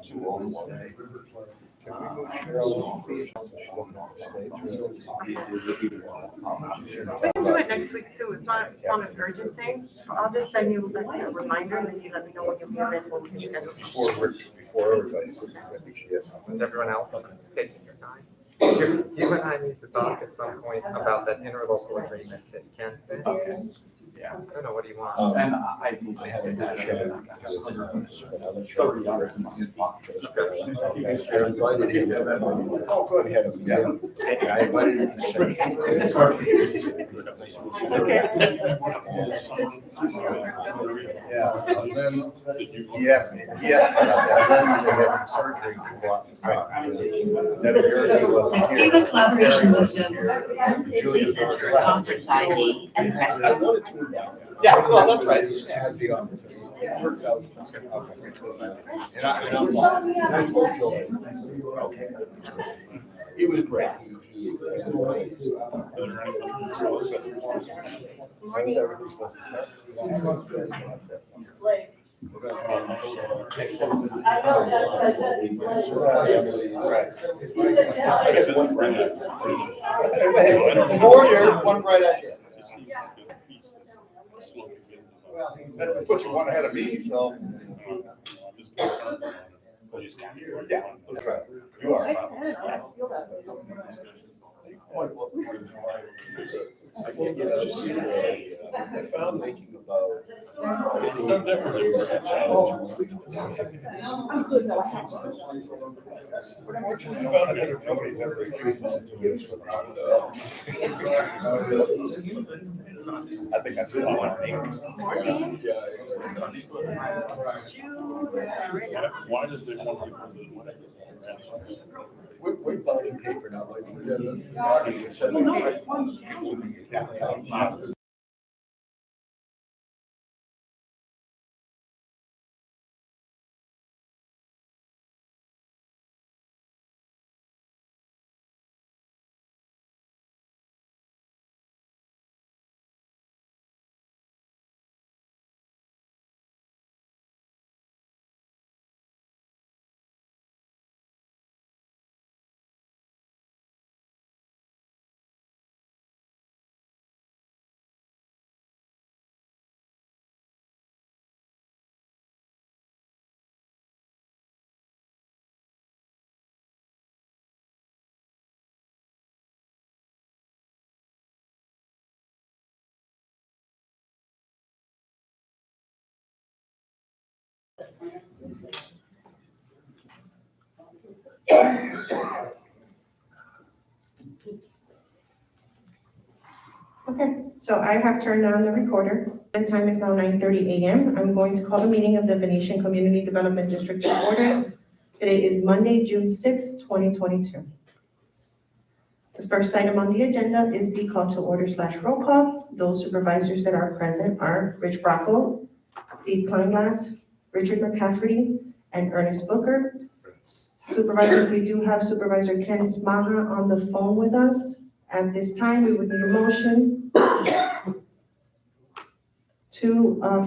Can we move Cheryl, please? So she doesn't have to stay through. We can do it next week too. It's not an urgent thing. So I'll just send you like a reminder and then you let me know when you'll be available. We can schedule. Before everybody, so I think she has something. Is everyone else taking your time? You and I need to talk at some point about that interlocal agreement that Ken said. Yeah. I don't know, what do you want? And I had that. Oh, go ahead. Yeah. I invited him to say. Yeah, then he asked me about that. Then they had some surgery to go out and stuff. Then Gary wasn't here. Student collaboration system, Julia's not here. conference ID, and press. Yeah, well, that's right. Just had the opportunity. It worked out. And I'm fine. And I told Joe. Okay. It was great. I got one right. 4 years, one right idea. That puts you one ahead of me, so. Yeah, that's right. You are. Yes. I found thinking about. Nobody's ever agreed to do this for the money. I think that's what I want to make. Why does they want people to do what? We're buying paper now. Okay, so I have turned on the recorder. The time is now 9:30 a.m. I'm going to call the meeting of the Venetian Community Development District to order. Today is Monday, June 6, 2022. The first item on the agenda is the call to order / roll call. Those supervisors that are present are Rich Bracco, Steve Kleinglass, Richard McCafferty, and Ernest Booker. Supervisors, we do have Supervisor Ken Smaha on the phone with us. At this time, we would need a motion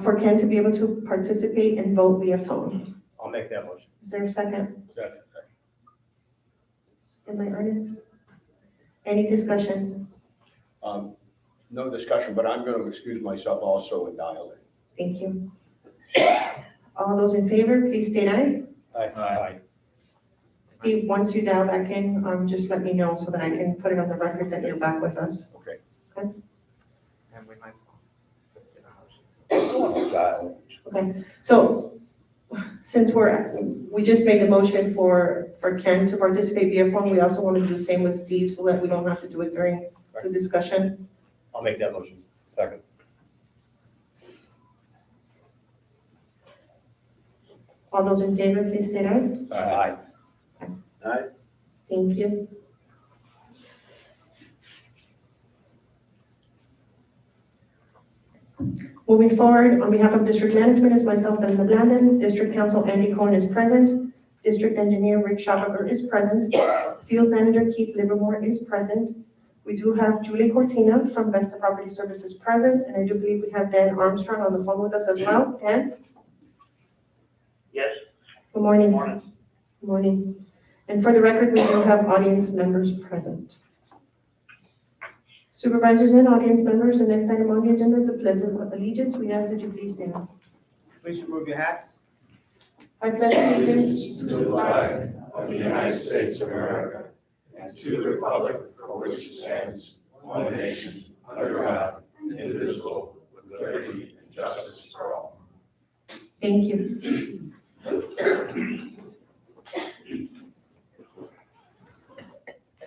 for Ken to be able to participate and vote via phone. I'll make that motion. Is there a second? Second. Am I Ernest? Any discussion? No discussion, but I'm going to excuse myself also and dial in. Thank you. All those in favor, please state aye. Aye. Steve, once you dial back in, just let me know so that I can put it on the record that you're back with us. Okay. And we might. Okay, so since we just made the motion for Ken to participate via phone, we also want to do the same with Steve so that we don't have to do it during the discussion. I'll make that motion. Second. All those in favor, please state aye. Aye. Aye. Thank you. Moving forward, on behalf of District Management is myself, Brenda Blandon. District Council Andy Cohen is present. District Engineer Rick Schabacher is present. Field Manager Keith Livermore is present. We do have Julie Cortina from Vesta Property Services present, and I do believe we have Dan Armstrong on the phone with us as well. Dan? Yes. Good morning. Morning. Morning. And for the record, we do have audience members present. Supervisors and audience members, the next item on the agenda is the pledge of allegiance. We ask that you please stand. Please remove your hats. I pledge allegiance To the flag of the United States of America and to the republic for which it stands, one nation, under God, indivisible, with liberty and justice for all. Thank you.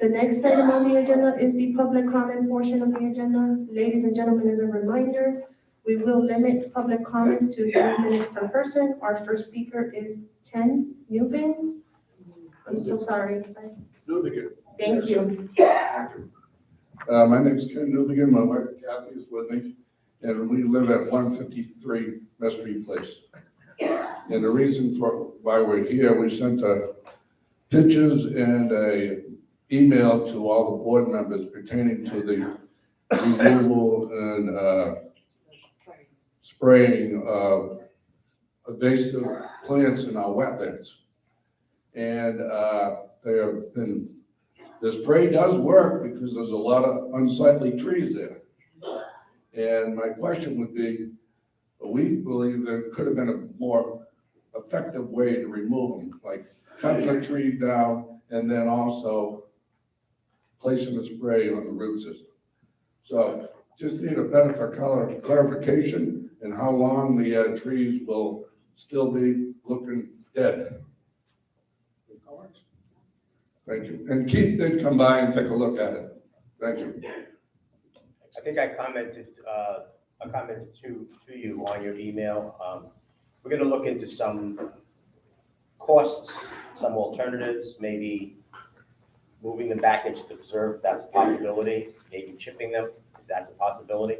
The next item on the agenda is the public comment portion of the agenda. Ladies and gentlemen, as a reminder, we will limit public comments to 3 minutes per person. Our first speaker is Ken Newbin. I'm so sorry. Thank you. My name's Ken Newbegin, my wife Kathy is with me, and we live at 153 Vestry Place. And the reason for why we're here, we sent pictures and a email to all the board members pertaining to the removal and spraying of invasive plants in our wetlands. And the spray does work because there's a lot of unsightly trees there. And my question would be, we believe there could have been a more effective way to remove them, like cutting the tree down and then also placing a spray on the root system. So just need a better clarification and how long the trees will still be looking dead. Thank you. And Keith did come by and take a look at it. Thank you. I think I commented to you on your email. We're gonna look into some costs, some alternatives, maybe moving them back into the preserve, if that's a possibility, maybe chipping them, if that's a possibility.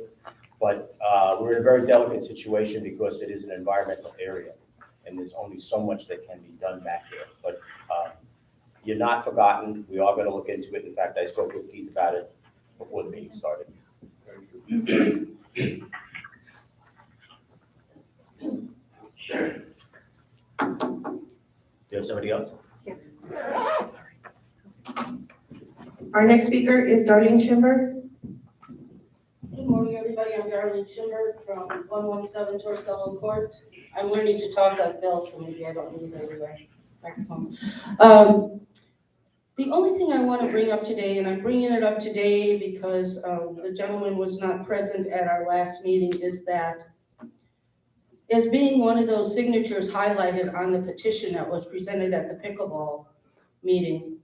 But we're in a very delicate situation because it is an environmental area and there's only so much that can be done back there. But you're not forgotten. We are going to look into it. In fact, I spoke with Keith about it before the meeting started. Thank you. Do you have somebody else? Our next speaker is Darlene Schimber. Good morning, everybody. I'm Darlene Schimber from 117 Torcello Court. I'm learning to talk like Bill, so maybe I don't need a microphone. The only thing I want to bring up today, and I'm bringing it up today because the gentleman was not present at our last meeting, is that as being one of those signatures highlighted on the petition that was presented at the pickleball meeting,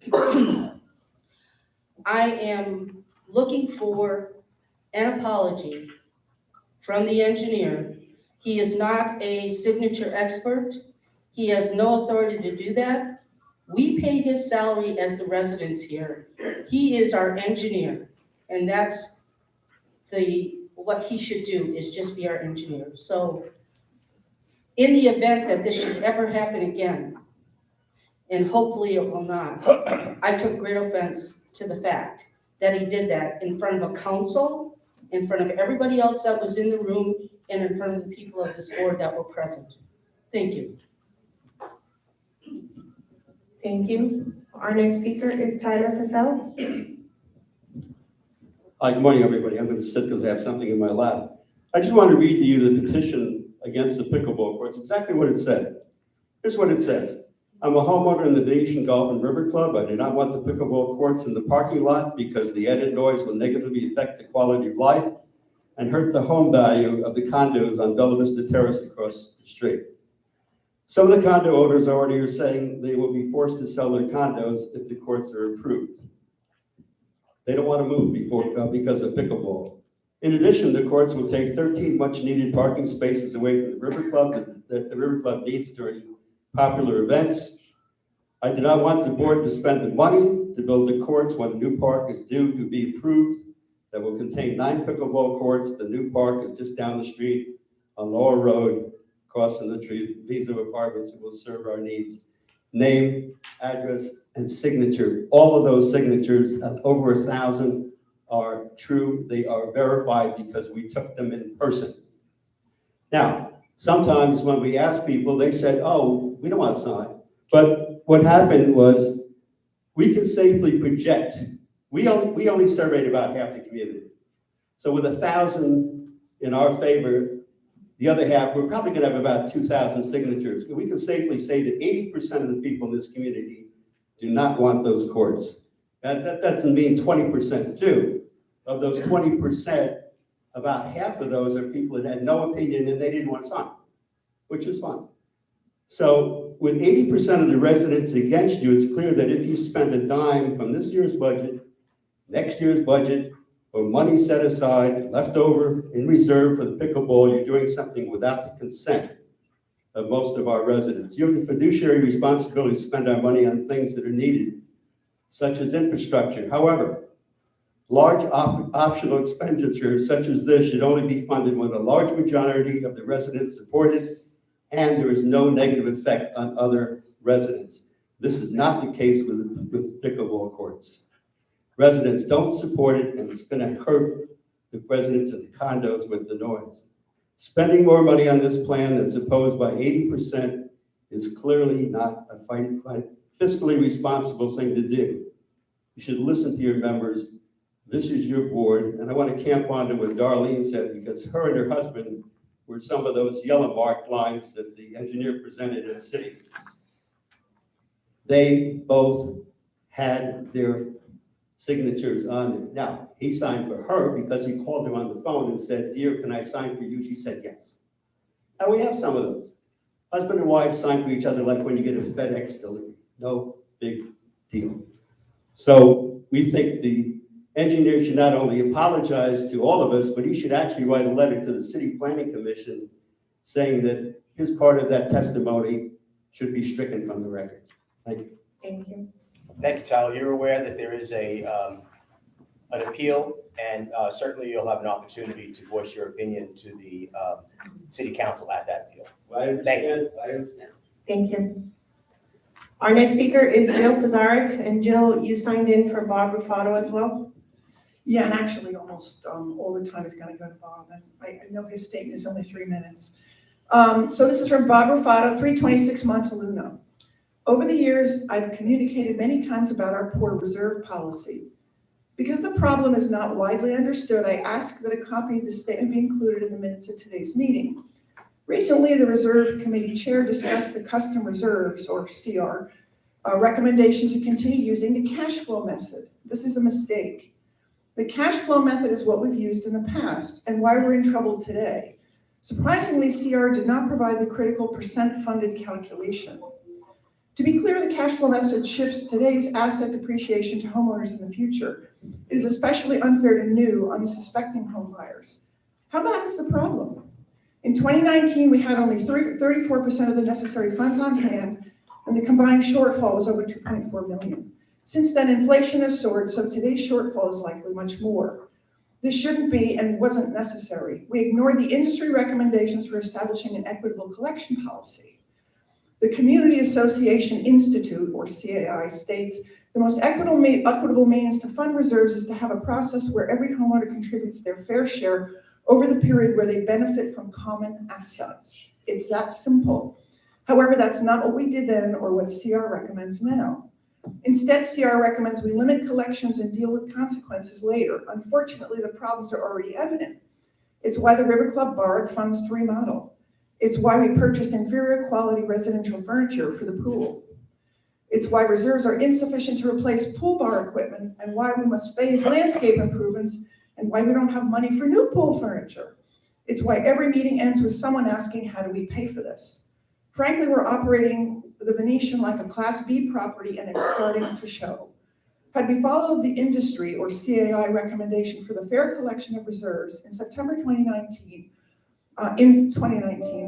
I am looking for an apology from the engineer. He is not a signature expert. He has no authority to do that. We pay his salary as the residents here. He is our engineer, and that's what he should do, is just be our engineer. So in the event that this should ever happen again, and hopefully it will not, I took great offense to the fact that he did that in front of a council, in front of everybody else that was in the room, and in front of the people of this board that were present. Thank you. Thank you. Our next speaker is Tyler Cassell. Hi, good morning, everybody. I'm going to sit because I have something in my lap. I just want to read to you the petition against the pickleball courts, exactly what it said. Here's what it says. I'm a homeowner in the Venetian Golf and River Club. I do not want the pickleball courts in the parking lot because the added noise will negatively affect the quality of life and hurt the home value of the condos on Bella Vista Terrace across the street. Some of the condo owners already are saying they will be forced to sell their condos if the courts are approved. They don't want to move because of pickleball. In addition, the courts will take 13 much-needed parking spaces away from the River Club that the River Club needs during popular events. I do not want the board to spend the money to build the courts when a new park is due to be approved that will contain 9 pickleball courts. The new park is just down the street on Lower Road, across from the Visa Apartments. It will serve our needs. Name, address, and signature. All of those signatures, over 1,000, are true. They are verified because we took them in person. Now, sometimes when we ask people, they said, oh, we don't want to sign. But what happened was, we can safely project, we only surveyed about half the community. So with 1,000 in our favor, the other half, we're probably gonna have about 2,000 signatures. And we can safely say that 80% of the people in this community do not want those courts. That doesn't mean 20% do. Of those 20%, about half of those are people that had no opinion and they didn't want to sign, which is fine. So with 80% of the residents against you, it's clear that if you spend a dime from this year's budget, next year's budget, or money set aside, left over in reserve for the pickleball, you're doing something without the consent of most of our residents. You have the fiduciary responsibility to spend our money on things that are needed, such as infrastructure. However, large optional expenditures such as this should only be funded when a large majority of the residents support it and there is no negative effect on other residents. This is not the case with pickleball courts. Residents don't support it, and it's going to hurt the residents of the condos with the noise. Spending more money on this plan that's opposed by 80% is clearly not a fiscally responsible thing to do. You should listen to your members. This is your board, and I want to camp on to what Darlene said, because her and her husband were some of those yellow marked lines that the engineer presented in the city. They both had their signatures on it. Now, he signed for her because he called her on the phone and said, "Dear, can I sign for you?" She said yes. Now, we have some of those. Husband and wife sign for each other like when you get a FedEx delivery. No big deal. So we think the engineer should not only apologize to all of us, but he should actually write a letter to the City Planning Commission saying that his part of that testimony should be stricken from the record. Thank you. Thank you. Thank you, Tyler. You're aware that there is an appeal, and certainly you'll have an opportunity to voice your opinion to the city council at that appeal. Thank you. I understand. Thank you. Our next speaker is Jill Pizarnik, and Jill, you signed in for Bob Rufato as well? Yeah, and actually almost all the time is going to go to Bob, and I know his statement is only 3 minutes. So this is from Bob Rufato, 326 Montaluna. Over the years, I've communicated many times about our poor reserve policy. Because the problem is not widely understood, I ask that a copy of this statement be included in the minutes of today's meeting. Recently, the Reserve Committee Chair discussed the custom reserves, or CR, recommendation to continue using the cash flow method. This is a mistake. The cash flow method is what we've used in the past and why we're in trouble today. Surprisingly, CR did not provide the critical percent funded calculation. To be clear, the cash flow method shifts today's asset depreciation to homeowners in the future. It is especially unfair to new, unsuspecting home buyers. How bad is the problem? In 2019, we had only 34% of the necessary funds on hand, and the combined shortfall was over 2.4 million. Since then, inflation has soared, so today's shortfall is likely much more. This shouldn't be and wasn't necessary. We ignored the industry recommendations for establishing an equitable collection policy. The Community Association Institute, or CAI, states the most equitable means to fund reserves is to have a process where every homeowner contributes their fair share over the period where they benefit from common assets. It's that simple. However, that's not what we did then or what CR recommends now. Instead, CR recommends we limit collections and deal with consequences later. Unfortunately, the problems are already evident. It's why the River Club borrowed funds to remodel. It's why we purchased inferior quality residential furniture for the pool. It's why reserves are insufficient to replace pool bar equipment and why we must phase landscape improvements and why we don't have money for new pool furniture. It's why every meeting ends with someone asking, how do we pay for this? Frankly, we're operating the Venetian like a Class B property and it's starting to show. Had we followed the industry or CAI recommendation for the fair collection of reserves in September 2019,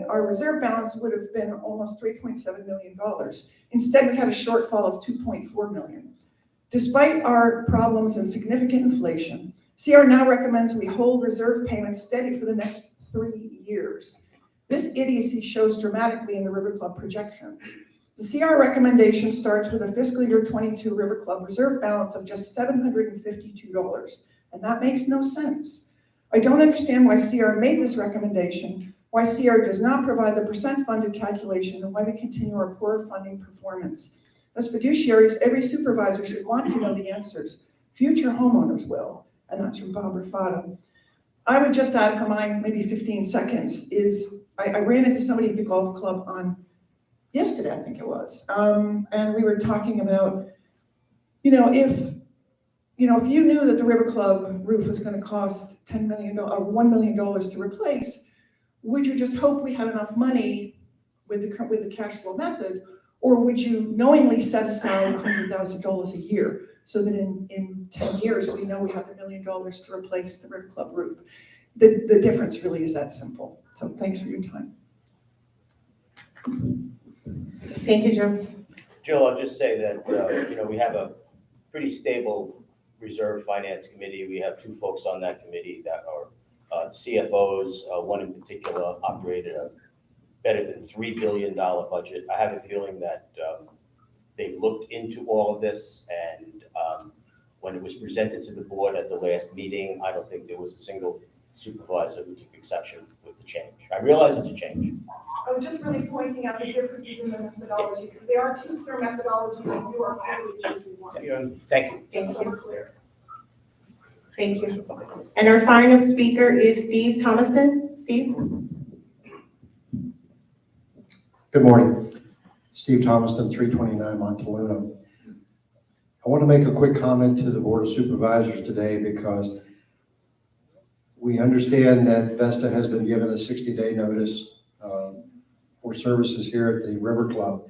our reserve balance would have been almost $3.7 million. Instead, we had a shortfall of $2.4 million. Despite our problems and significant inflation, CR now recommends we hold reserve payments steady for the next 3 years. This idiocy shows dramatically in the River Club projections. The CR recommendation starts with a fiscal year 22 River Club reserve balance of just $752, and that makes no sense. I don't understand why CR made this recommendation, why CR does not provide the percent funded calculation, and why we continue our poor funding performance. As fiduciaries, every supervisor should want to know the answers. Future homeowners will, and that's from Bob Rufato. I would just add for my maybe 15 seconds is I ran into somebody at the golf club on yesterday, I think it was, and we were talking about, if you knew that the River Club roof was going to cost $1 million to replace, would you just hope we had enough money with the cash flow method, or would you knowingly set aside $100,000 a year so that in 10 years we know we have $1 million to replace the River Club roof? The difference really is that simple. So thanks for your time. Thank you, Joe. Jill, I'll just say that, we have a pretty stable reserve finance committee. We have two folks on that committee that are CFOs. One in particular operated a better than $3 billion budget. I have a feeling that they've looked into all of this, and when it was presented to the board at the last meeting, I don't think there was a single supervisor who took exception with the change. I realize it's a change. I was just really pointing out the differences in the methodology, because they are two clear methodologies and you are clearly choosing one. Thank you. Thank you. Thank you. And our final speaker is Steve Thomaston. Steve? Good morning. Steve Thomaston, 329 Montaluna. I want to make a quick comment to the Board of Supervisors today because we understand that Vesta has been given a 60-day notice for services here at the River Club.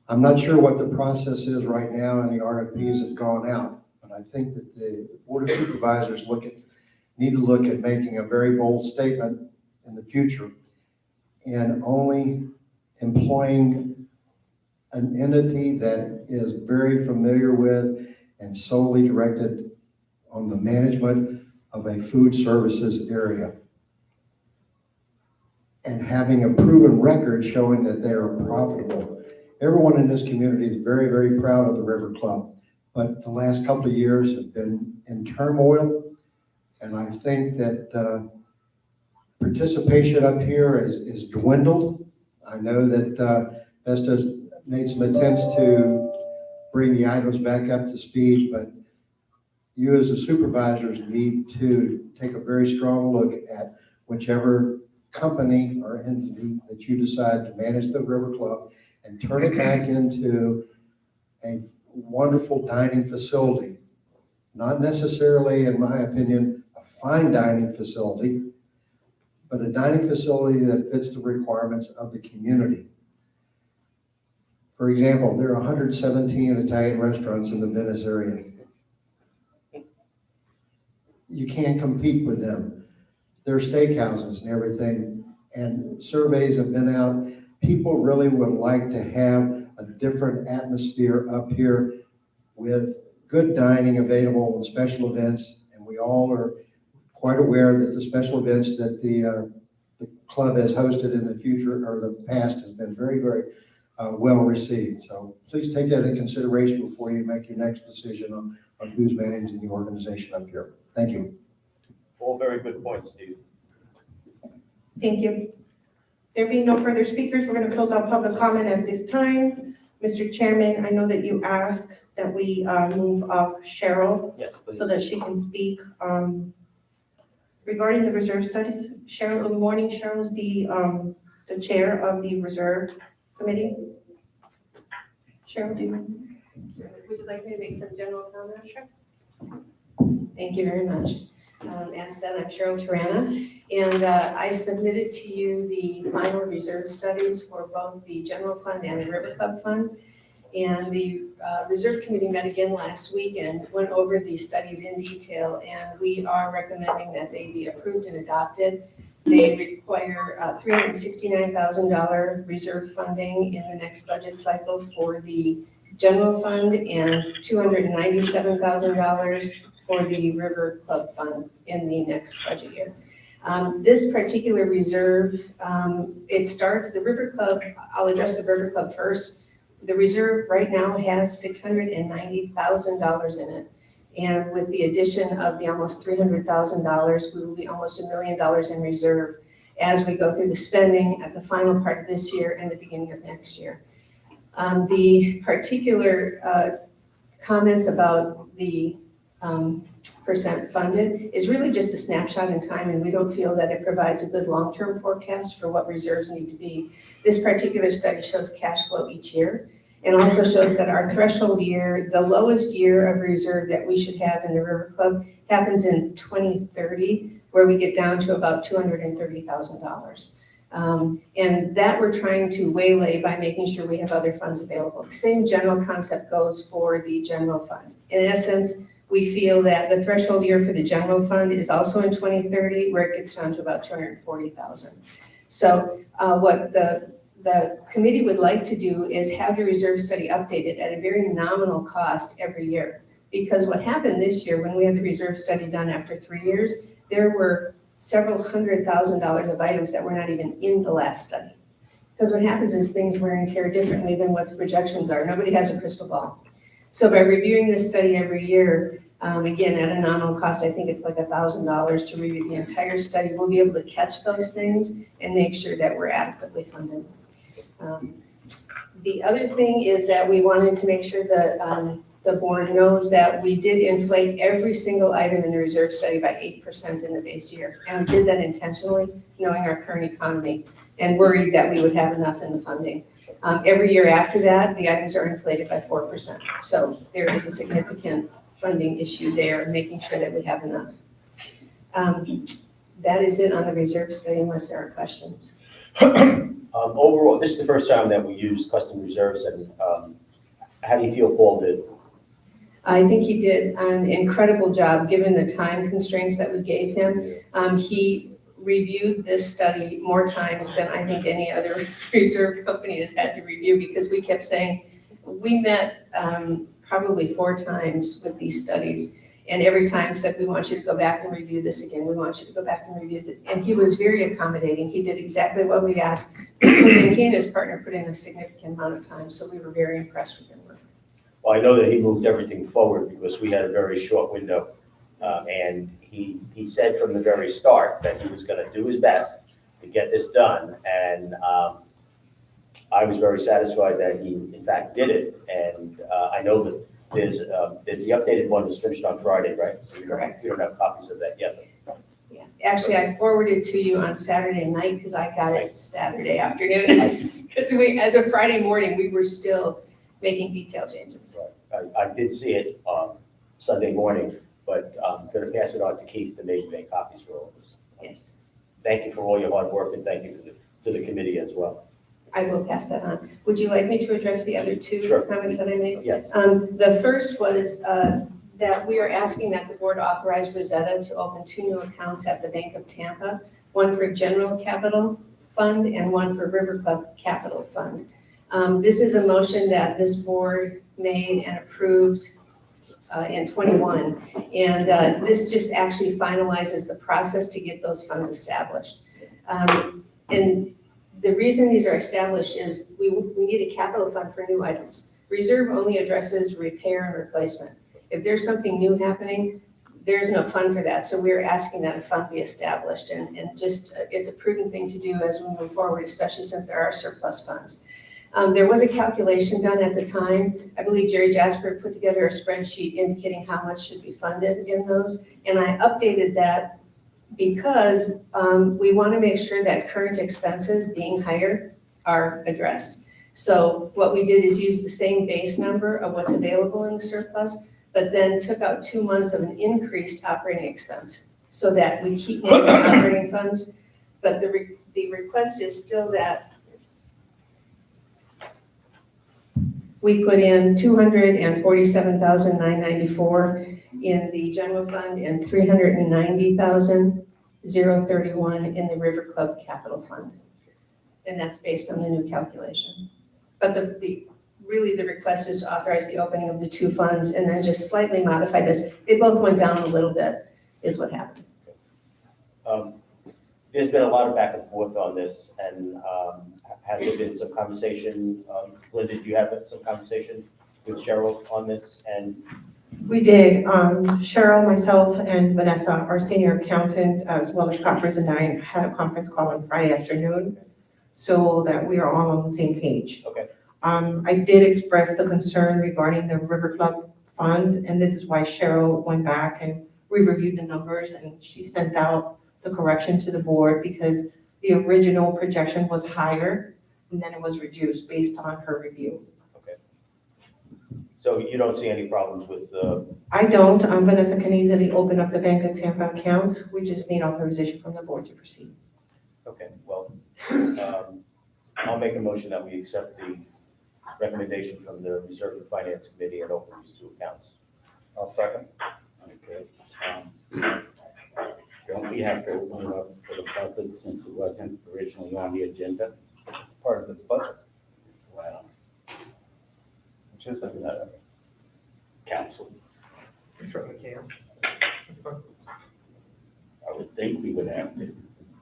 I'm not sure what the process is right now and the RFPs have gone out, but I think that the Board of Supervisors need to look at making a very bold statement in the future and only employing an entity that is very familiar with and solely directed on the management of a food services area, and having a proven record showing that they are profitable. Everyone in this community is very, very proud of the River Club, but the last couple of years have been in turmoil, and I think that participation up here is dwindled. I know that Vesta's made some attempts to bring the items back up to speed, but you as the supervisors need to take a very strong look at whichever company or entity that you decide to manage the River Club and turn it back into a wonderful dining facility. Not necessarily, in my opinion, a fine dining facility, but a dining facility that fits the requirements of the community. For example, there are 117 Italian restaurants in the Venice area. You can't compete with them. There are steakhouses and everything, and surveys have been out. People really would like to have a different atmosphere up here with good dining available and special events, and we all are quite aware that the special events that the club has hosted in the future or the past has been very, very well received. So please take that into consideration before you make your next decision on who's managing the organization up here. Thank you. All very good points, Steve. Thank you. There being no further speakers, we're going to close out public comment at this time. Mr. Chairman, I know that you asked that we move up Cheryl Yes, please. so that she can speak regarding the reserve studies. Cheryl, good morning. Cheryl's the chair of the reserve committee. Cheryl, would you like me to make some general comments? Sure. Thank you very much. As said, I'm Cheryl Tarana, and I submitted to you the final reserve studies for both the general fund and the River Club fund. And the reserve committee met again last week and went over these studies in detail, and we are recommending that they be approved and adopted. They require $369,000 reserve funding in the next budget cycle for the general fund and $297,000 for the River Club fund in the next budget year. This particular reserve, it starts, the River Club, I'll address the River Club first. The reserve right now has $690,000 in it. And with the addition of the almost $300,000, we will be almost $1 million in reserve as we go through the spending at the final part of this year and the beginning of next year. The particular comments about the percent funded is really just a snapshot in time, and we don't feel that it provides a good long-term forecast for what reserves need to be. This particular study shows cash flow each year, and also shows that our threshold year, the lowest year of reserve that we should have in the River Club happens in 2030, where we get down to about $230,000. And that we're trying to waylay by making sure we have other funds available. The same general concept goes for the general fund. In essence, we feel that the threshold year for the general fund is also in 2030, where it gets down to about 240,000. So what the committee would like to do is have the reserve study updated at a very nominal cost every year. Because what happened this year, when we had the reserve study done after 3 years, there were several $100,000 of items that were not even in the last study. Because what happens is things wear and tear differently than what the projections are. Nobody has a crystal ball. So by reviewing this study every year, again, at a nominal cost, I think it's like $1,000 to review the entire study, we'll be able to catch those things and make sure that we're adequately funded. The other thing is that we wanted to make sure that the board knows that we did inflate every single item in the reserve study by 8% in the base year. And we did that intentionally, knowing our current economy, and worried that we would have enough in the funding. Every year after that, the items are inflated by 4%. So there is a significant funding issue there, making sure that we have enough. That is it on the reserve study, unless there are questions. Overall, this is the first time that we used custom reserves, and how do you feel Paul did? I think he did an incredible job, given the time constraints that we gave him. He reviewed this study more times than I think any other reserve company has had to review, because we kept saying, we met probably 4 times with these studies, and every time said, we want you to go back and review this again, we want you to go back and review it. And he was very accommodating. He did exactly what we asked. He and his partner put in a significant amount of time, so we were very impressed with their work. Well, I know that he moved everything forward because we had a very short window. And he said from the very start that he was going to do his best to get this done. And I was very satisfied that he, in fact, did it. And I know that there's the updated one was finished on Friday, right? So Correct. We don't have copies of that yet. Yeah, actually, I forwarded to you on Saturday night, because I got it Saturday afternoon. Because as of Friday morning, we were still making detail changes. I did see it Sunday morning, but I'm going to pass it on to Keith to make copies for all of us. Yes, Thank you for all your hard work, and thank you to the committee as well. I will pass that on. Would you like me to address the other 2 Sure. comments that I made? Yes. The first was that we are asking that the board authorize Rosetta to open 2 new accounts at the Bank of Tampa, one for General Capital Fund and one for River Club Capital Fund. This is a motion that this board made and approved in 21. And this just actually finalizes the process to get those funds established. And the reason these are established is we need a capital fund for new items. Reserve only addresses repair and replacement. If there's something new happening, there's no fund for that. So we're asking that a fund be established, and just it's a prudent thing to do as we move forward, especially since there are surplus funds. There was a calculation done at the time. I believe Jerry Jasper put together a spreadsheet indicating how much should be funded in those. And I updated that because we want to make sure that current expenses being higher are addressed. So what we did is use the same base number of what's available in the surplus, but then took out 2 months of an increased operating expense so that we keep more operating funds. But the request is still that we put in $247,994 in the general fund and $390,031 in the River Club Capital Fund. And that's based on the new calculation. But really the request is to authorize the opening of the 2 funds and then just slightly modify this. They both went down a little bit, is what happened. There's been a lot of back and forth on this, and has there been some conversation? Linda, do you have some conversation with Cheryl on this? And We did. Cheryl, myself, and Vanessa, our senior accountant, as well as Scott Briss and I, had a conference call on Friday afternoon so that we are all on the same page. Okay. I did express the concern regarding the River Club fund, and this is why Cheryl went back and re-reviewed the numbers, and she sent out the correction to the board because the original projection was higher, and then it was reduced based on her review. Okay. So you don't see any problems with, I don't, Vanessa can easily open up the bank and Tampa accounts, we just need authorization from the board to proceed. okay, well, I'll make a motion that we accept the recommendation from the Reserve and Finance Committee and open these two accounts. I'll second. Okay. Don't we have to open it up for the budget since it wasn't originally on the agenda? It's part of the budget. Well, which is a council. We certainly can. I would think we would have to.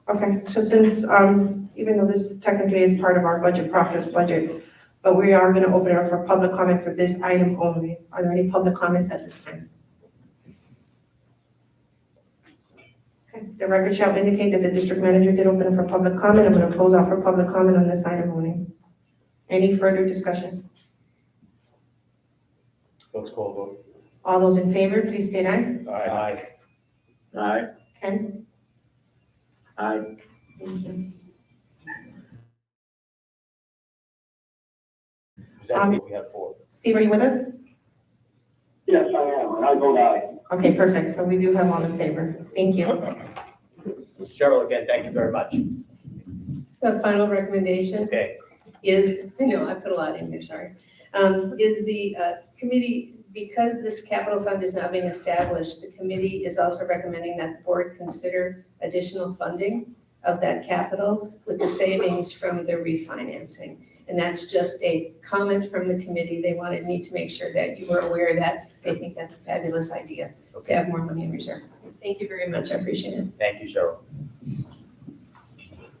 Okay, so since, even though this technically is part of our budget process budget, but we are gonna open it up for public comment for this item only. Are there any public comments at this time? Okay, the record shall indicate that the district manager did open it for public comment. I'm gonna close out for public comment on this item only. Any further discussion? Let's call a vote. All those in favor, please state aye. Aye. Aye. Ken? Aye. Thank you. That's the, we have four. Steve, are you with us? Yes, I am, and I vote aye. Okay, perfect. So we do have all in favor. Thank you. Cheryl, again, thank you very much. The final recommendation Okay, is, I know, I put a lot in here, sorry, is the committee, because this capital fund is now being established, the committee is also recommending that the board consider additional funding of that capital with the savings from the refinancing. And that's just a comment from the committee. They need to make sure that you were aware that they think that's a fabulous idea to have more money in reserve. Thank you very much, I appreciate it. thank you, Cheryl.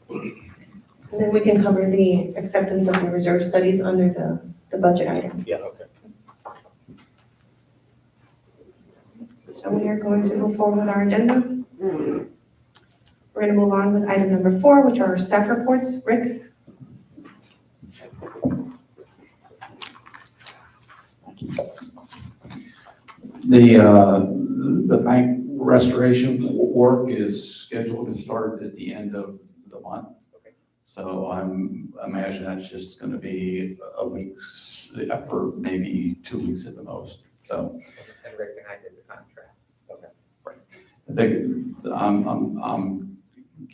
And then we can cover the acceptance of the reserve studies under the budget item. Yeah, okay. So we are going to move forward with our agenda. We're going to move on with item number 4, which are our staff reports. Rick? The bank restoration work is scheduled to start at the end of the month. Okay. So I imagine that's just going to be a week's effort, maybe 2 weeks at the most. So And Rick and I did the contract. I think I'm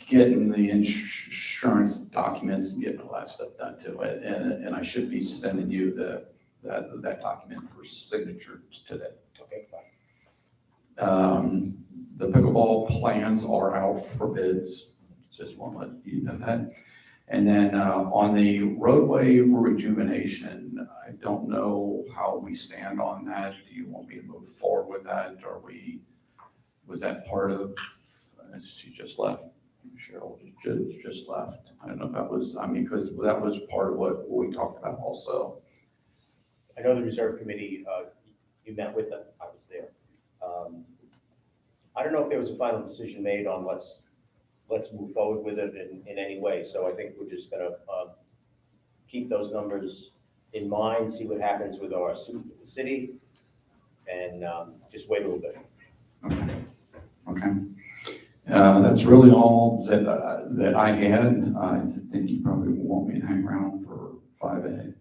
getting the insurance documents and getting all that stuff done to it. And I should be sending you that document for signature today. Okay, fine. The pickleball plans are out for bids, just want to let you know that. And then on the roadway rejuvenation, I don't know how we stand on that. Do you want me to move forward with that? Was that part of, she just left, Cheryl just left. I don't know if that was, because that was part of what we talked about also. I know the reserve committee, you met with them, I was there. I don't know if there was a final decision made on let's move forward with it in any way. So I think we're just gonna keep those numbers in mind, see what happens with our suit with the city, and just wait a little bit. Okay. That's really all that I had. I think you probably want me to hang around for 5A.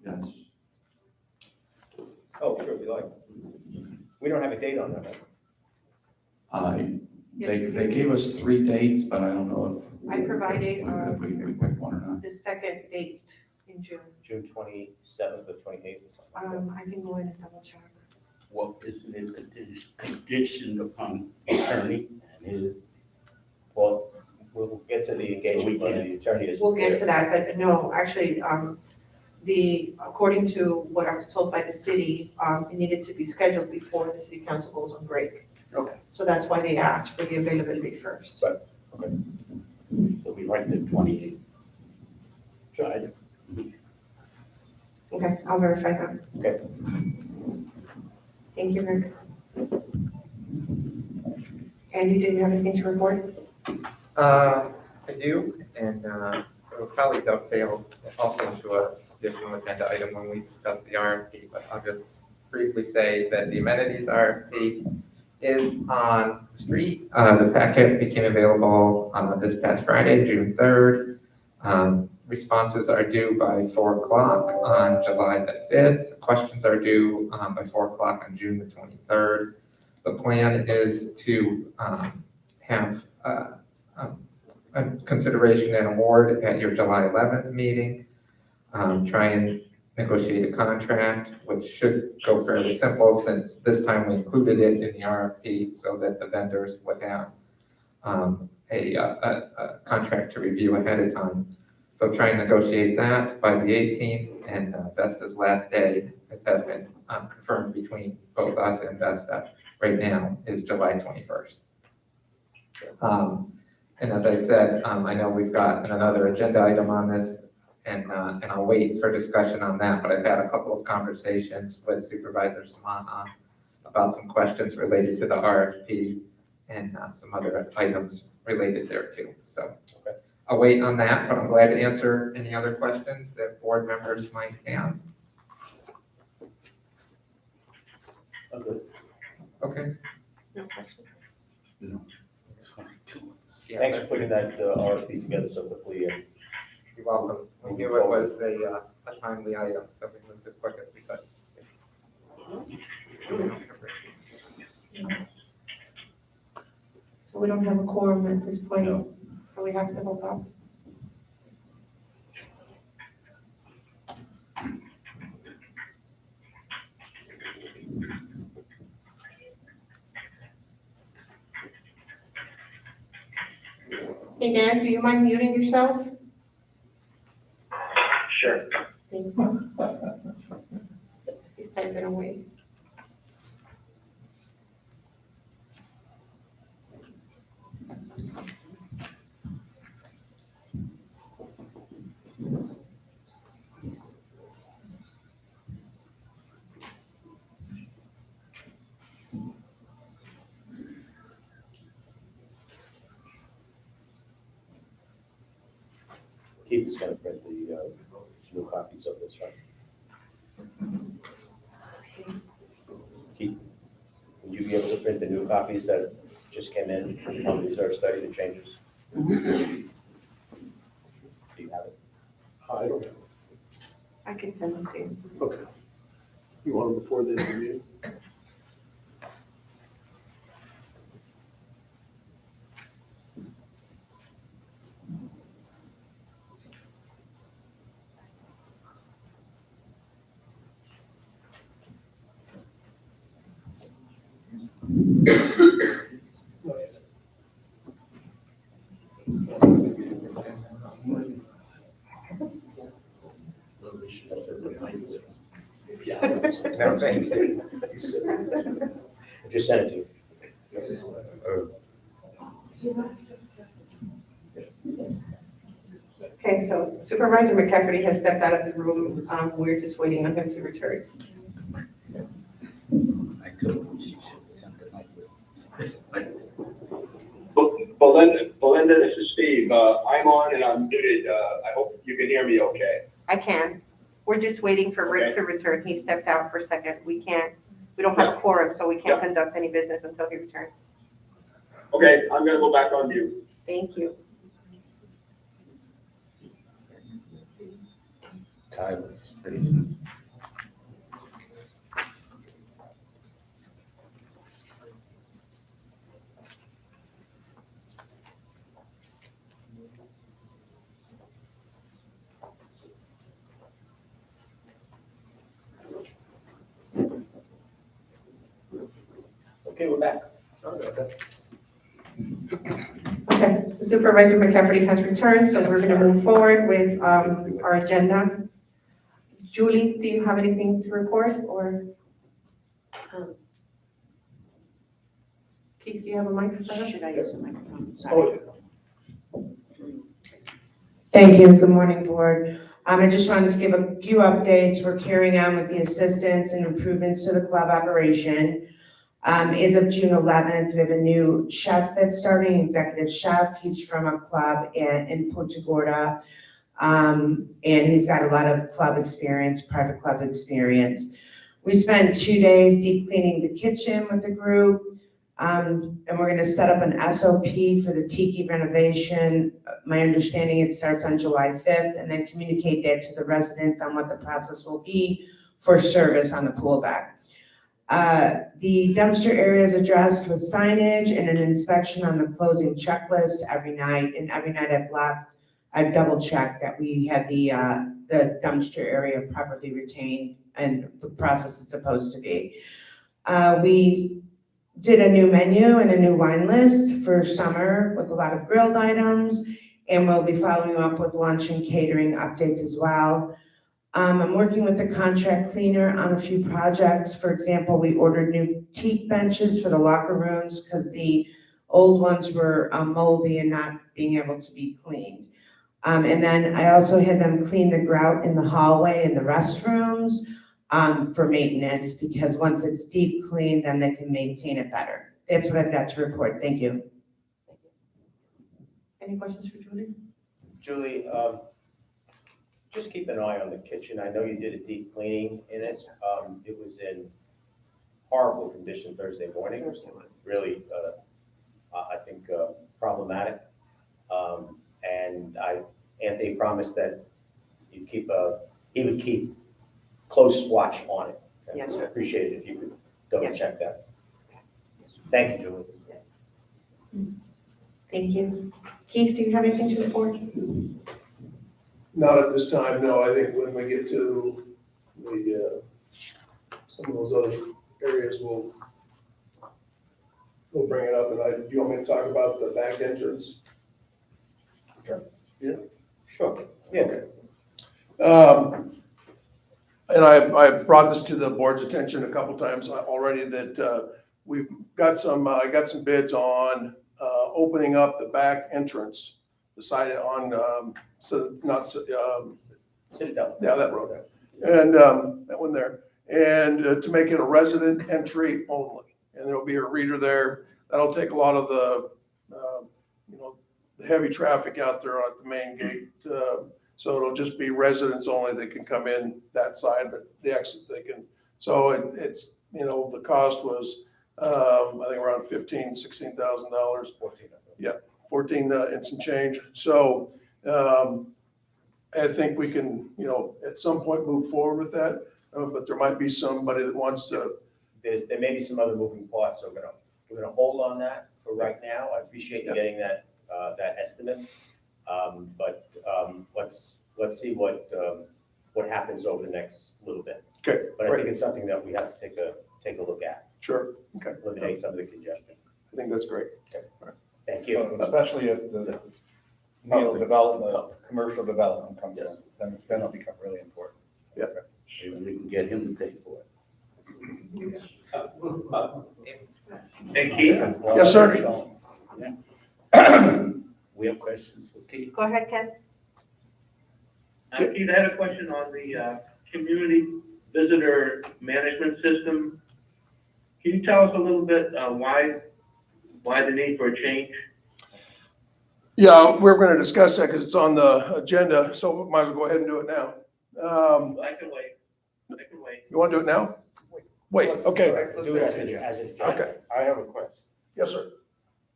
Yes. Oh, sure, if you like. We don't have a date on that, right? Yes, They gave us 3 dates, but I don't know I provided if we picked one or not. the second date in June. June 27th or 28th or something. I can go in and double check. Well, isn't it conditioned upon the attorney and his? Well, we'll get to the engagement by the attorney. as We'll get to there. that, but no, actually, according to what I was told by the city, it needed to be scheduled before the city council goes on break. Okay. So that's why they asked for the availability first. Right. Okay. So we like the 28th. Tried. Okay, I'll verify that. Okay. Thank you, Rick. Andy, do you have anything to report? I do, and probably dovetail also into a additional agenda item when we discuss the RFP, but I'll just briefly say that the amenities RFP is on the street. The packet became available this past Friday, June 3rd. Responses are due by 4 o'clock on July the 5th. Questions are due by 4 o'clock on June the 23rd. The plan is to have a consideration and award at your July 11th meeting. Try and negotiate a contract, which should go fairly simple since this time we included it in the RFP so that the vendors would have a contract to review ahead of time. So try and negotiate that by the 18th, and Vesta's last day, as has been confirmed between both us and Vesta right now, is July 21st. And as I said, I know we've got another agenda item on this, and I'll wait for discussion on that, but I've had a couple of conversations with Supervisor Samana about some questions related to the RFP and some other items related there too. So I'll wait on that, but I'm glad to answer any other questions that board members might have. Okay. No questions? Thanks for putting that RFP together so quickly. And You're welcome. We knew it was a timely item, so we moved as quick as we could. So we don't have a quorum at this point, so we have to vote off. Hey Dan, do you mind muting yourself? Sure. Thanks. He's typing away. Keith is going to print the new copies of this, right? Keith, would you be able to print the new copies that just came in on the reserve study, the changes? Do you have it? I don't know. I can send them to you. Okay. You want them before the interview? No, thank you. I just sent it to you. Okay, so Supervisor McCafferty has stepped out of the room. We're just waiting on him to return. I could, she should have sent it like Belinda, this is Steve. I'm on and I'm muted. I hope you can hear me okay. I can. We're just waiting for Rick Okay. to return. He stepped out for a second. We don't have a quorum, so we can't Yeah. conduct any business until he returns. Okay, I'm gonna go back on mute. Thank you. Kyla's. Okay, we're back. Sorry about that. Okay, so Supervisor McCafferty has returned, so we're gonna move forward with our agenda. Julie, do you have anything to report, or? Keith, do you have a microphone? Should I use a microphone? Oh, Thank you. Good morning, Board. I just wanted to give a few updates. We're carrying on with the assistance and improvements to the club operation. As of June 11th, we have a new chef that's starting, executive chef. He's from a club in Punta Gorda. And he's got a lot of club experience, private club experience. We spent 2 days deep cleaning the kitchen with the group. And we're gonna set up an SOP for the tiki renovation. My understanding, it starts on July 5th, and then communicate that to the residents on what the process will be for service on the pool deck. The dumpster area is addressed with signage and an inspection on the closing checklist every night, and every night I've left, I've double checked that we had the dumpster area properly retained and the process it's supposed to be. We did a new menu and a new wine list for summer with a lot of grilled items, and we'll be following up with lunch and catering updates as well. I'm working with the contract cleaner on a few projects. For example, we ordered new teak benches for the locker rooms because the old ones were moldy and not being able to be cleaned. And then I also had them clean the grout in the hallway and the restrooms for maintenance, because once it's deep clean, then they can maintain it better. That's what I've got to report. Thank you. Any questions for Julie? Julie, just keep an eye on the kitchen. I know you did a deep cleaning in it. It was in horrible condition Thursday morning. Really, I think problematic. And Anthony promised that he would keep close watch on it. Yes. I appreciate it if you could double Yes. check that. Thank you, Julie. Thank you. Keith, do you have anything to report? Not at this time, no. I think when we get to the, some of those other areas, we'll bring it up. And do you want me to talk about the back entrance? Sure. Yeah. Sure. Yeah. Okay. And I've brought this to the board's attention a couple times already that we've got some, I got some bids on opening up the back entrance, the side on, Citadel. Yeah, that road. And that one there. And to make it a resident entry only. And there'll be a reader there. That'll take a lot of the, the heavy traffic out there at the main gate. So it'll just be residents only that can come in that side, but the exit they can. So it's, the cost was, I think around $16,000. 14. Yeah, 14 and some change. So I think we can, at some point move forward with that. But there might be somebody that wants to. There may be some other moving parts, so we're gonna hold on that for right now. I appreciate you getting that estimate. But let's see what happens over the next little bit. Okay. But I think it's something that we have to take a look at. Sure. Okay. Eliminate some of the congestion. I think that's great. Okay. Thank you. Especially if the development, commercial development comes in, then it'll become really important. Yeah. Maybe we can get him to pay for it. Hey, Keith, Yes, sir. We have questions for Keith. Go ahead, Ken. Keith, I had a question on the community visitor management system. Can you tell us a little bit why the need for a change? Yeah, we're going to discuss that because it's on the agenda, so we might as well go ahead and do it now. I can wait. You want to do it now? Wait, okay. Do it as it. Okay. I have a question. Yes, sir.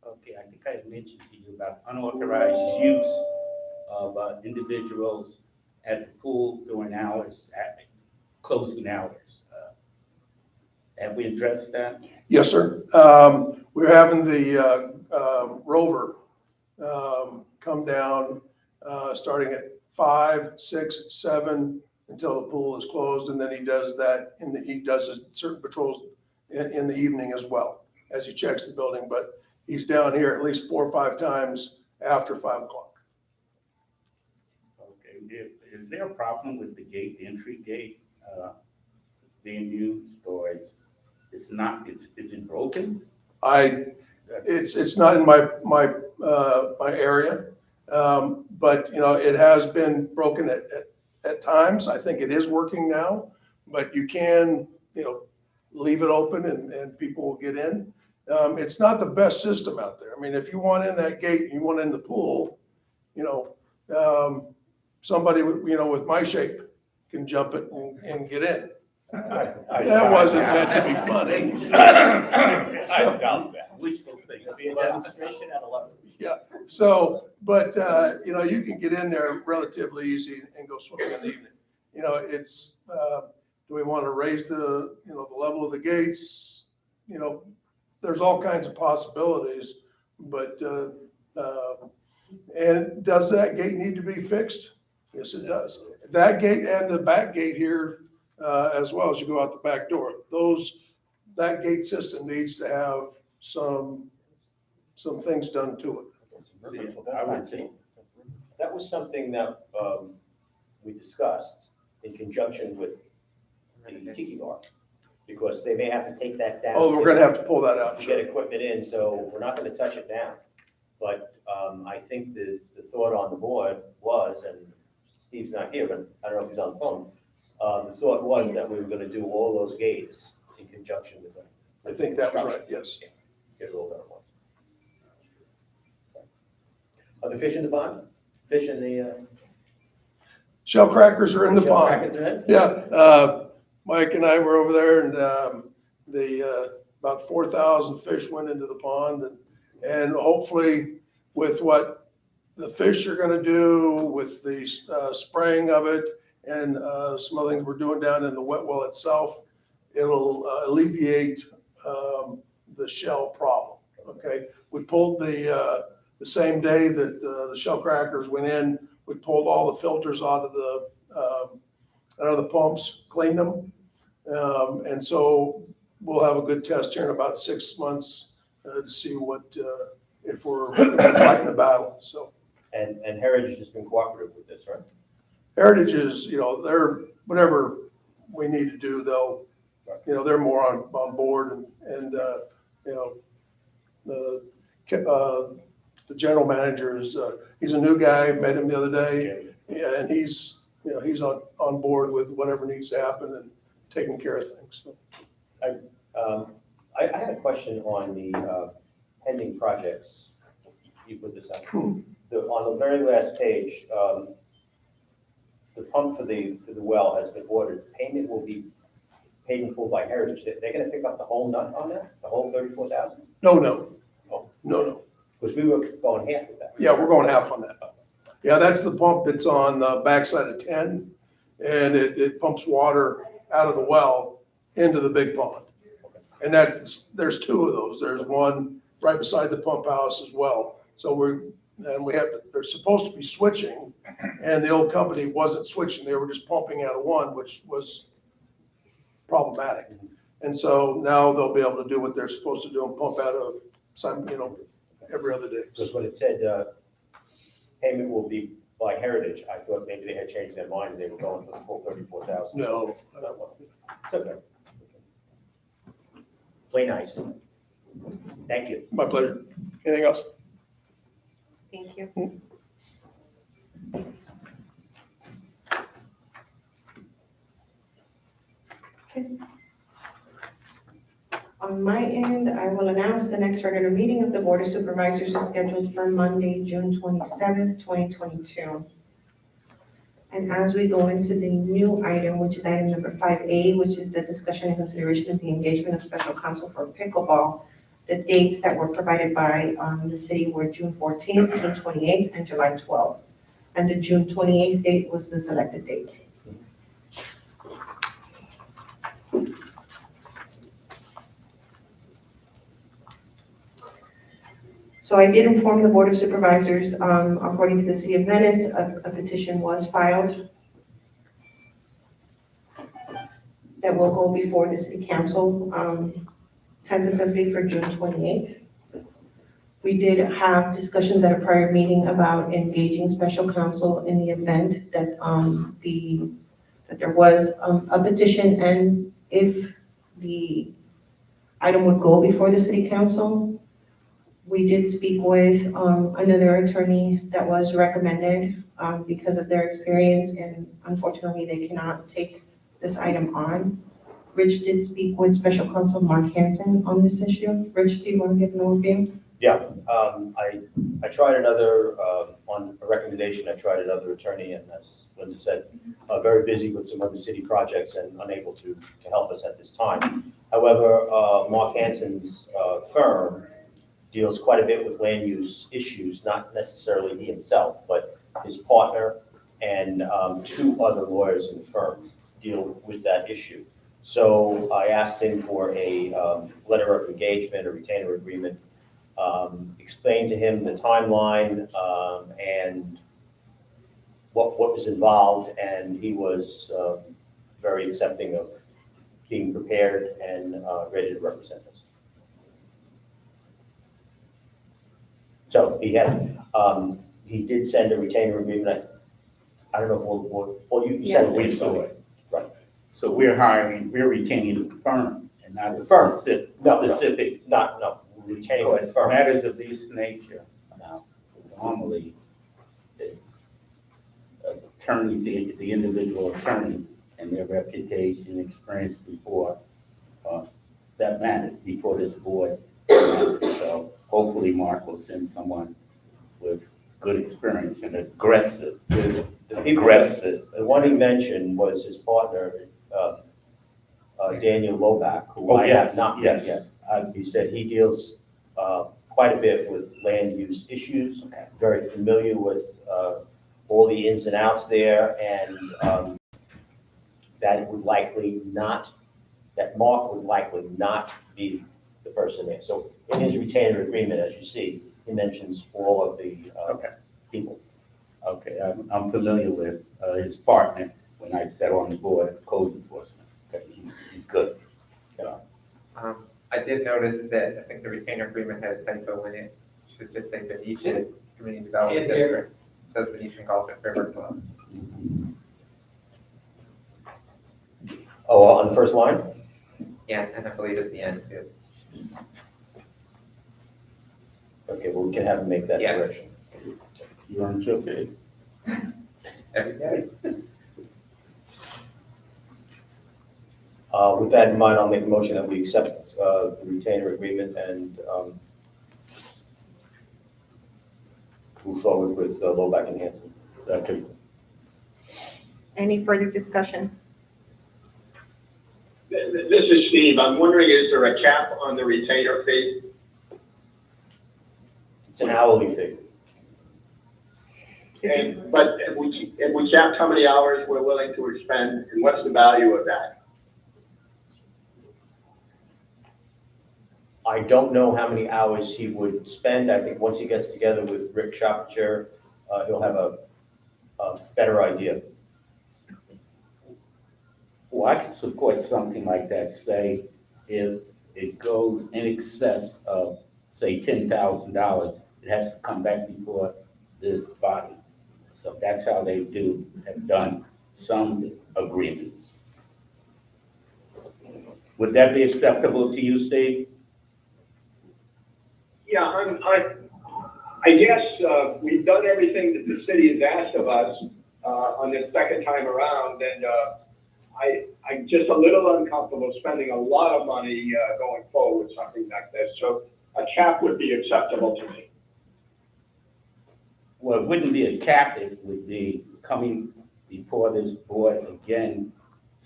Okay, I think I mentioned to you about unauthorized use of individuals at the pool during hours, at closing hours. Have we addressed that? Yes, sir. We're having the rover come down starting at 5, 6, 7 until the pool is closed, and then he does that he does certain patrols in the evening as well as he checks the building. But he's down here at least 4 or 5 times after 5 o'clock. Okay, is there a problem with the gate, the entry gate, being used, or is it broken? It's not in my area, but it has been broken at times. I think it is working now, but you can leave it open and people will get in. It's not the best system out there. I mean, if you want in that gate, and you want in the pool, somebody, with my shape can jump it and get in. I That wasn't meant to be funny. I doubt that. At least it'll be a demonstration at 11. So, but, you can get in there relatively easy and go swimming in the evening. It's, do we want to raise the level of the gates? There's all kinds of possibilities, but, and does that gate need to be fixed? Yes, it does. That gate and the back gate here, as well as you go out the back door, that gate system needs to have some things done to it. See, I would think that was something that we discussed in conjunction with the tiki bar, because they may have to take that down. Oh, we're gonna have to pull that out. To get equipment in, so we're not gonna touch it now. But I think the thought on the board was, and Steve's not here, but I don't know if he's on the phone, the thought was that we were gonna do all those gates in conjunction with them. I think that was right, yes. Get it all done at once. Are the fish in the pond? Fish in the, Shell crackers are in the shell pond. crackers are in? Yeah, Mike and I were over there and about 4,000 fish went into the pond and hopefully with what the fish are gonna do with the spraying of it and some other things we're doing down in the wet well itself, it'll alleviate the shell problem, okay? We pulled the same day that the shell crackers went in, we pulled all the filters out of the pumps, cleaned them. And so we'll have a good test here in about 6 months to see if we're fighting a battle, so. And Heritage has been cooperative with this, right? Heritage is, they're, whatever we need to do, they're more on board and the general manager is, he's a new guy, met him the other day. Yeah, and he's on board with whatever needs to happen and taking care of things. So. I had a question on the pending projects. You put this up. On the very last page, the pump for the well has been ordered. Payment will be paid in full by Heritage. They're gonna pick up the whole nut on that? The whole 34,000? No. Oh. No. Because we were going half with that. Yeah, we're going half on that. Yeah, that's the pump that's on the backside of 10, and it pumps water out of the well into the big pond. And there's two of those. There's one right beside the pump house as well. So they're supposed to be switching, and the old company wasn't switching. They were just pumping out of one, which was problematic. And so now they'll be able to do what they're supposed to do and pump out of some, every other day. Because when it said payment will be by Heritage, I thought maybe they had changed their mind and they were going for the full 34,000. No. It's okay. Play nice. Thank you. My pleasure. Anything else? Thank you. Okay. On my end, I will announce the next regular meeting of the Board of Supervisors is scheduled for Monday, June 27th, 2022. And as we go into the new item, which is item number 5A, which is the discussion and consideration of the engagement of special counsel for pickleball, the dates that were provided by the city were June 14th, June 28th, and July 12th. And the June 28th date was the selected date. So I did inform the Board of Supervisors, according to the City of Venice, a petition was filed that will go before the City Council, tentatively for June 28th. We did have discussions at a prior meeting about engaging special counsel in the event that that there was a petition, and if the item would go before the City Council. We did speak with another attorney that was recommended because of their experience, and unfortunately they cannot take this item on. Rich did speak with special counsel Mark Hansen on this issue. Rich, do you want to give an overview? Yeah, I tried another, on a recommendation, I tried another attorney, and as Linda said, very busy with some other city projects and unable to help us at this time. However, Mark Hanson's firm deals quite a bit with land use issues, not necessarily he himself, but his partner and 2 other lawyers in the firm deal with that issue. So I asked him for a letter of engagement, a retainer agreement, explained to him the timeline and what was involved, and he was very accepting of being prepared and ready to represent us. So he did send a retainer agreement. I don't know if you sent We it. saw it. Right. So we're retaining the firm and not a Firm. specific. No, retaining the Because firm. matters of this nature, now, normally, is attorneys, the individual attorney and their reputation, experience before that matter, before this board. So hopefully Mark will send someone with good experience and aggressive. The one he mentioned was his partner, Daniel Loback, who I have not met yet. He said he deals quite a bit with land use issues, very familiar with all the ins and outs there, and that Mark would likely not be the person there. So in his retainer agreement, as you see, he mentions all of the people. Okay, I'm familiar with his partner when I sat on the board of code enforcement. Okay, he's good. I did notice that I think the retainer agreement had a typo in it. Should just say Venetian Community Development District. It says Venetian Golf and River Club. Oh, on the first line? Yeah, and I believe at the end too. Okay, well, we can have him make that correction. You earned your pay. Every day. With that in mind, I'll make a motion that we accept the retainer agreement and move forward with Loback and Hanson. Second. Any further discussion? This is Steve. I'm wondering, is there a cap on the retainer fee? It's an hourly fee. But if we capped how many hours we're willing to expend, and what's the value of that? I don't know how many hours he would spend. I think once he gets together with Rick Shopper, he'll have a better idea. Well, I could support something like that, say, if it goes in excess of, say, $10,000, it has to come back before this body. So that's how they have done some agreements. Would that be acceptable to you, Steve? Yeah, I guess we've done everything that the city has asked of us on this second time around, and I'm just a little uncomfortable spending a lot of money going forward with something like this. So a cap would be acceptable to me. Well, it wouldn't be a cap, it would be coming before this board again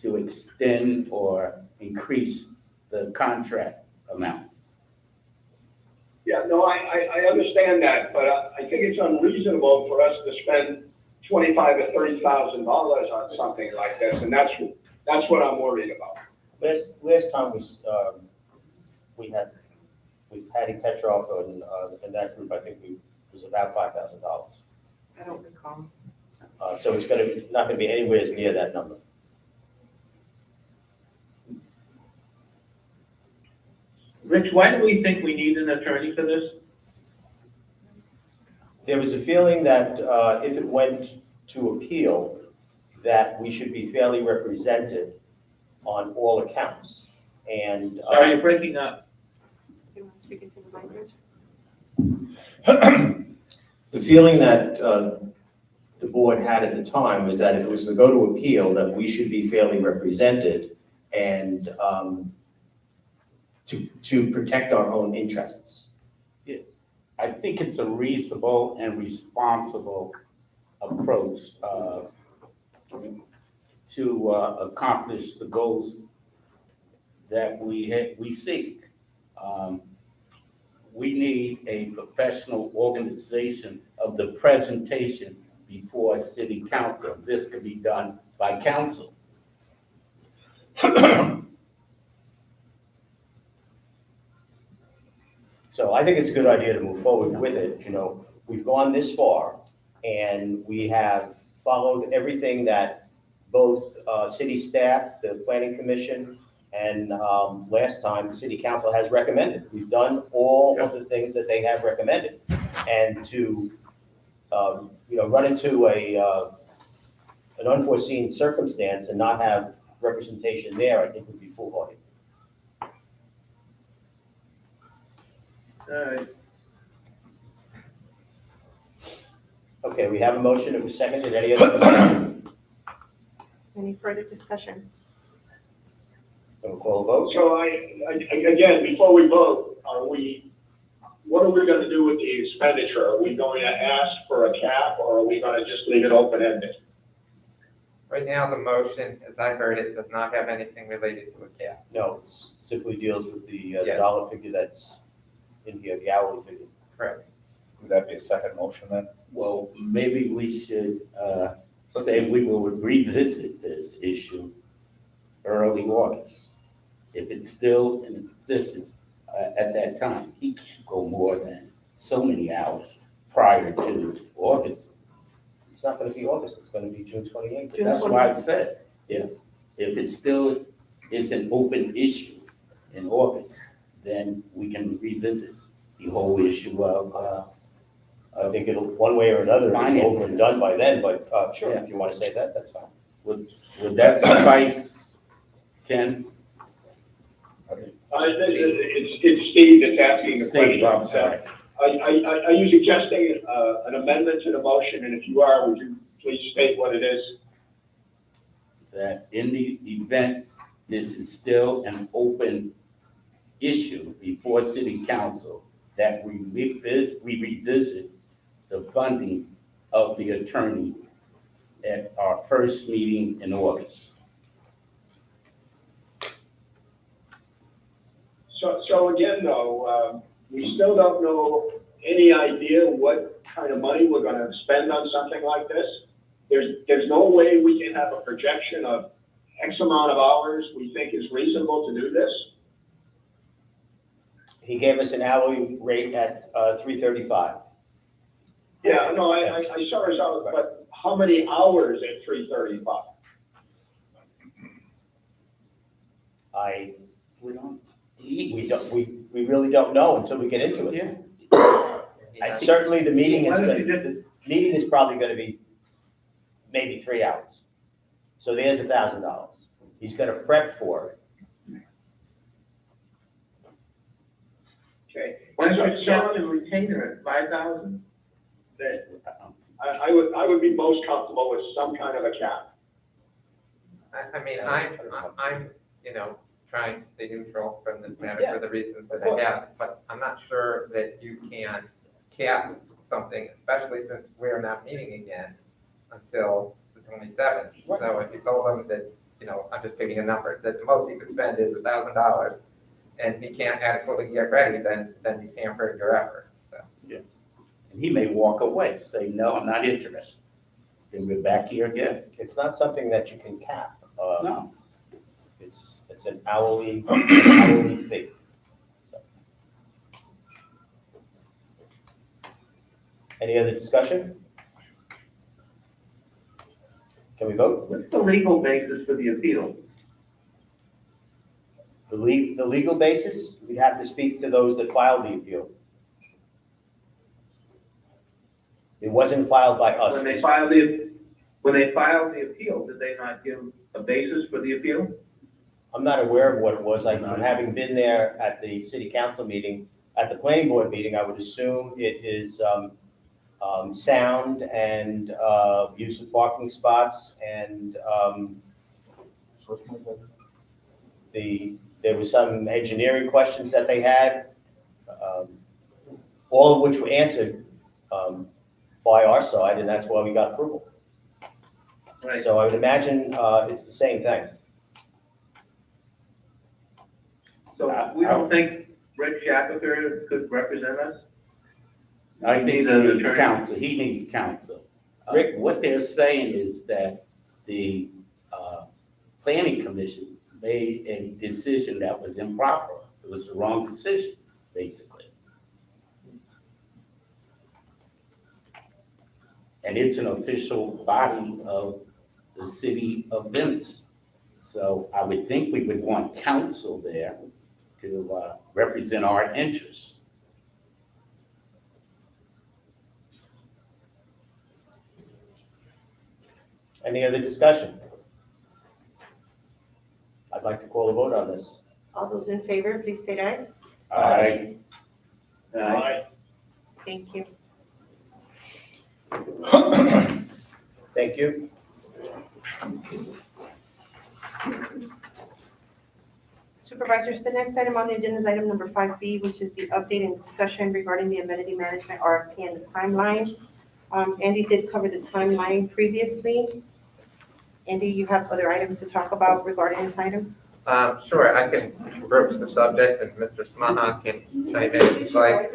to extend or increase the contract amount. Yeah, no, I understand that, but I think it's unreasonable for us to spend $25,000 or $30,000 on something like this, and that's what I'm worried about. Last time we had with Patty Petroff and that group, I think it was about $5,000. I don't recall. So it's not gonna be anywhere near that number. Rich, why do we think we need an attorney for this? There was a feeling that if it went to appeal, that we should be fairly represented on all accounts. And Sorry, you're breaking up. Do you want to speak into the mic, the feeling that the board had at the time was that if it was to go to appeal, that we should be fairly represented and to protect our own interests. I think it's a reasonable and responsible approach to accomplish the goals that we seek. We need a professional organization of the presentation before city council. This could be done by council. So I think it's a good idea to move forward with it. You know, we've gone this far and we have followed everything that both city staff, the planning commission, and last time, the city council has recommended. We've done all of the things that they have recommended. And to, you know, run into an unforeseen circumstance and not have representation there, I think would be foolhardy. Okay, we have a motion. It was seconded. Any other discussion? Any further discussion? We'll call a vote. So again, before we vote, what are we gonna do with the expenditure? Are we going to ask for a cap, or are we gonna just leave it open-ended? Right now, the motion, as I heard it, does not have anything related to a cap. No, it simply deals with the Yes. dollar figure that's in here, the hourly figure. Correct. Would that be a second motion then? Well, maybe we should say we will revisit this issue early August. If it's still in existence at that time, he should go more than so many hours prior to August. It's not gonna be August, it's gonna be June 28th. That's why I said, if it still is an open issue in August, then we can revisit the whole issue of, I think it'll, one way or another, it'll be over and done by then, but sure, Yeah. if you wanna say that, that's fine. would that suffice, Ken? It's Steve that's asking the question. Steve, I'm sorry. Are you suggesting an amendment to the motion? And if you are, would you please state what it is? That in the event this is still an open issue before city council, that we revisit the funding of the attorney at our first meeting in August. So again, though, we still don't know any idea what kind of money we're gonna spend on something like this. There's no way we can have a projection of X amount of hours we think is reasonable to do this. He gave us an hourly rate at $3.35. Yeah, no, I saw his hours, but how many hours at $3.35? We really don't know until we get into it. Yeah. Certainly, the meeting is probably gonna be maybe 3 hours. So there's $1,000. He's gonna prep for it. Okay. Why don't you sell the retainer at 5,000? That, I would be most comfortable with some kind of a cap. I mean, I'm, you know, trying to stay neutral from this matter Yeah, for the reasons that of course. I have, but I'm not sure that you can cap something, especially since we're not meeting again until the 27th. So if you told them that, you know, I'm just picking a number, that the most he could spend is $1,000, and he can't adequately get ready, then you hamper your effort, so. Yeah. And he may walk away, say, no, I'm not interested. Then we're back here again. It's not something that you can cap. No. It's an hourly fee. Any other discussion? Can we vote? What's the legal basis for the appeal? The legal basis, we'd have to speak to those that filed the appeal. It wasn't filed by us. When they filed the appeal, did they not give a basis for the appeal? I'm not aware of what it was. From having been there at the city council meeting, at the planning board meeting, I would assume it is sound and use of parking spots and there was some engineering questions that they had. all of which were answered by our side, and that's why we got approval. Right. So I would imagine it's the same thing. So we don't think Rick Shackelford could represent us? I think he He's an needs attorney. counsel, he needs counsel. Rick, what they're saying is that the planning commission made a decision that was improper. It was the wrong decision, basically. And it's an official body of the city of Venice. So I would think we would want counsel there to represent our interests. Any other discussion? I'd like to call a vote on this. All those in favor, please state aye. Aye. Aye. Thank you. Thank you. Supervisors, the next item on the agenda is item number 5B, which is the update and discussion regarding the amenity management RFP and the timeline. Andy did cover the timeline previously. Andy, you have other items to talk about regarding this item? Sure, I can broach the subject and Mr. Smaha can chime in if he'd like.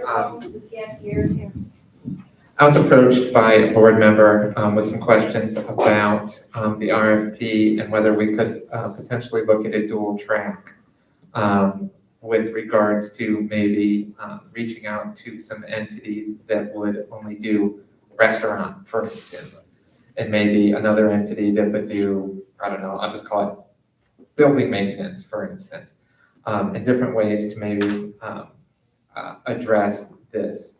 I was approached by a board member with some questions about the RFP and whether we could potentially look at a dual track with regards to maybe reaching out to some entities that would only do restaurant, for instance, and maybe another entity that would do, I don't know, I'll just call it building maintenance, for instance, and different ways to maybe address this.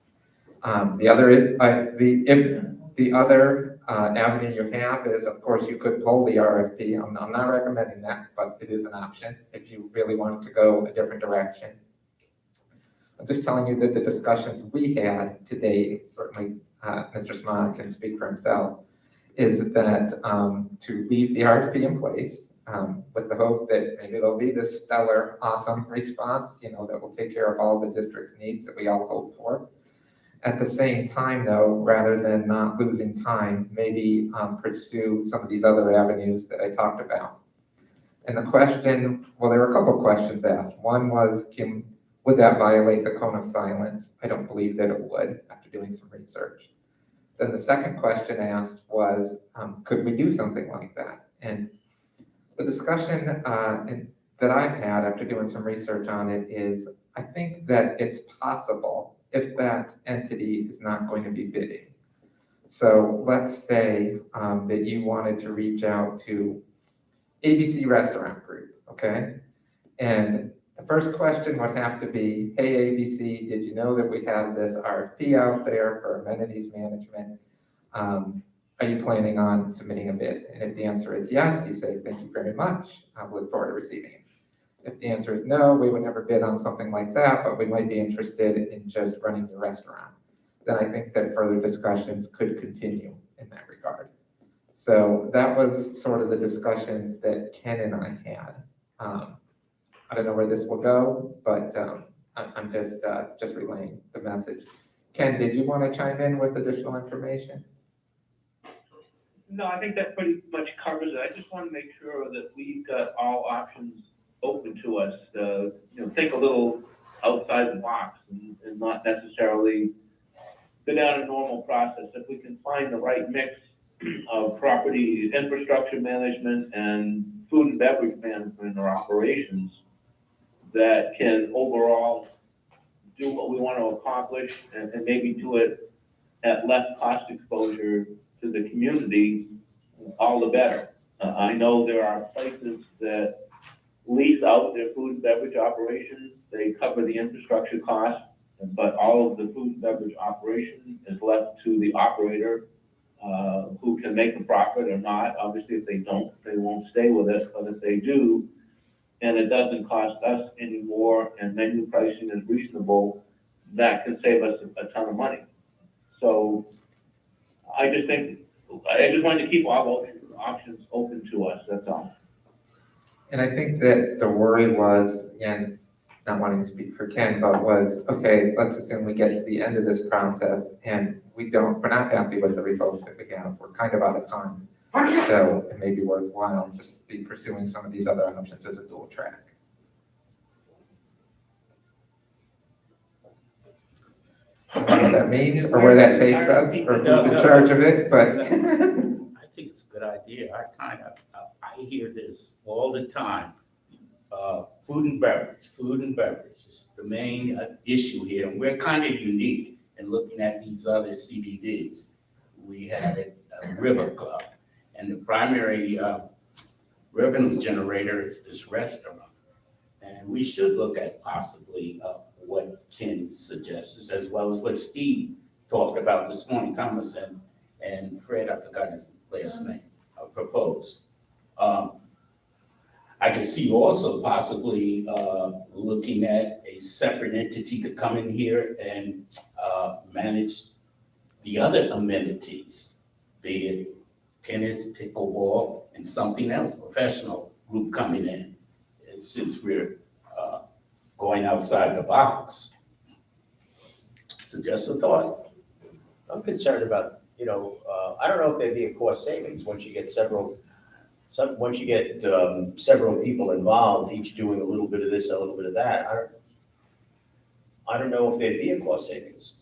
The other avenue you have is, of course, you could pull the RFP. I'm not recommending that, but it is an option if you really want to go a different direction. I'm just telling you that the discussions we had today, certainly Mr. Smaha can speak for himself, is that to leave the RFP in place with the hope that maybe there'll be this stellar, awesome response, that will take care of all the district's needs that we all hope for. At the same time, though, rather than not losing time, maybe pursue some of these other avenues that I talked about. And the question, well, there were a couple of questions asked. One was, would that violate the cone of silence? I don't believe that it would, after doing some research. Then the second question asked was, could we do something like that? And the discussion that I've had after doing some research on it is, I think that it's possible if that entity is not going to be bidding. So let's say that you wanted to reach out to ABC Restaurant Group, okay? And the first question would have to be, hey, ABC, did you know that we have this RFP out there for amenities management? Are you planning on submitting a bid? And if the answer is yes, you say, thank you very much. I look forward to receiving it. If the answer is no, we would never bid on something like that, but we might be interested in just running the restaurant. Then I think that further discussions could continue in that regard. So that was sort of the discussions that Ken and I had. I don't know where this will go, but I'm just relaying the message. Ken, did you want to chime in with additional information? No, I think that pretty much covers it. I just want to make sure that we've got all options open to us to, think a little outside the box and not necessarily go down a normal process. If we can find the right mix of property infrastructure management and food and beverage management or operations that can overall do what we want to accomplish and maybe do it at less cost exposure to the community, all the better. I know there are places that lease out their food and beverage operations. They cover the infrastructure costs, but all of the food and beverage operation is left to the operator, who can make a profit or not. Obviously, if they don't, they won't stay with it. But if they do, and it doesn't cost us any more, and menu pricing is reasonable, that can save us a ton of money. So I just wanted to keep all those options open to us, that's all. And I think that the worry was, again, not wanting to speak for Ken, but was, okay, let's assume we get to the end of this process and we're not happy with the results that we have. We're kind of out of time. So it may be worthwhile just be pursuing some of these other options as a dual track. I don't know what that means or where that takes us or who's in charge of it, but. I think it's a good idea. I hear this all the time. Food and beverage is the main issue here. And we're kind of unique in looking at these other CDDs. We have a river club, and the primary revenue generator is this restaurant. And we should look at possibly what Ken suggests, as well as what Steve talked about this morning, Thomas and Fred, I forgot his last name, proposed. I could see also possibly looking at a separate entity to come in here and manage the other amenities, be it tennis, pickleball, and something else, professional group coming in. And since we're going outside the box. So just a thought. I'm concerned about, I don't know if there'd be a cost savings once you get several people involved, each doing a little bit of this, a little bit of that. I don't know if there'd be a cost savings.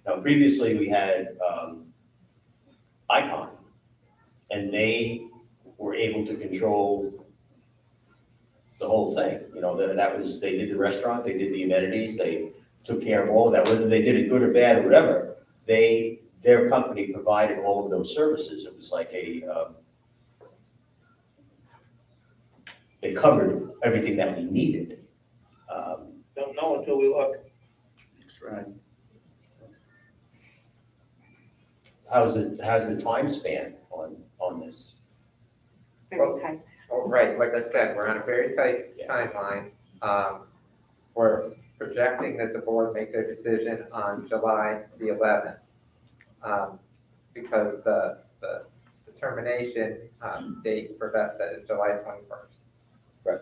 Now, previously we had Icon, and they were able to control the whole thing. They did the restaurant, they did the amenities, they took care of all of that, whether they did it good or bad or whatever. Their company provided all of those services. It was like they covered everything that we needed. Don't know until we look. That's right. How's the time span on this? Very tight. Well, right, like I said, we're on a very tight timeline. We're projecting that the board make their decision on July the 11th. Because the termination date for VESTA is July 21st. Right.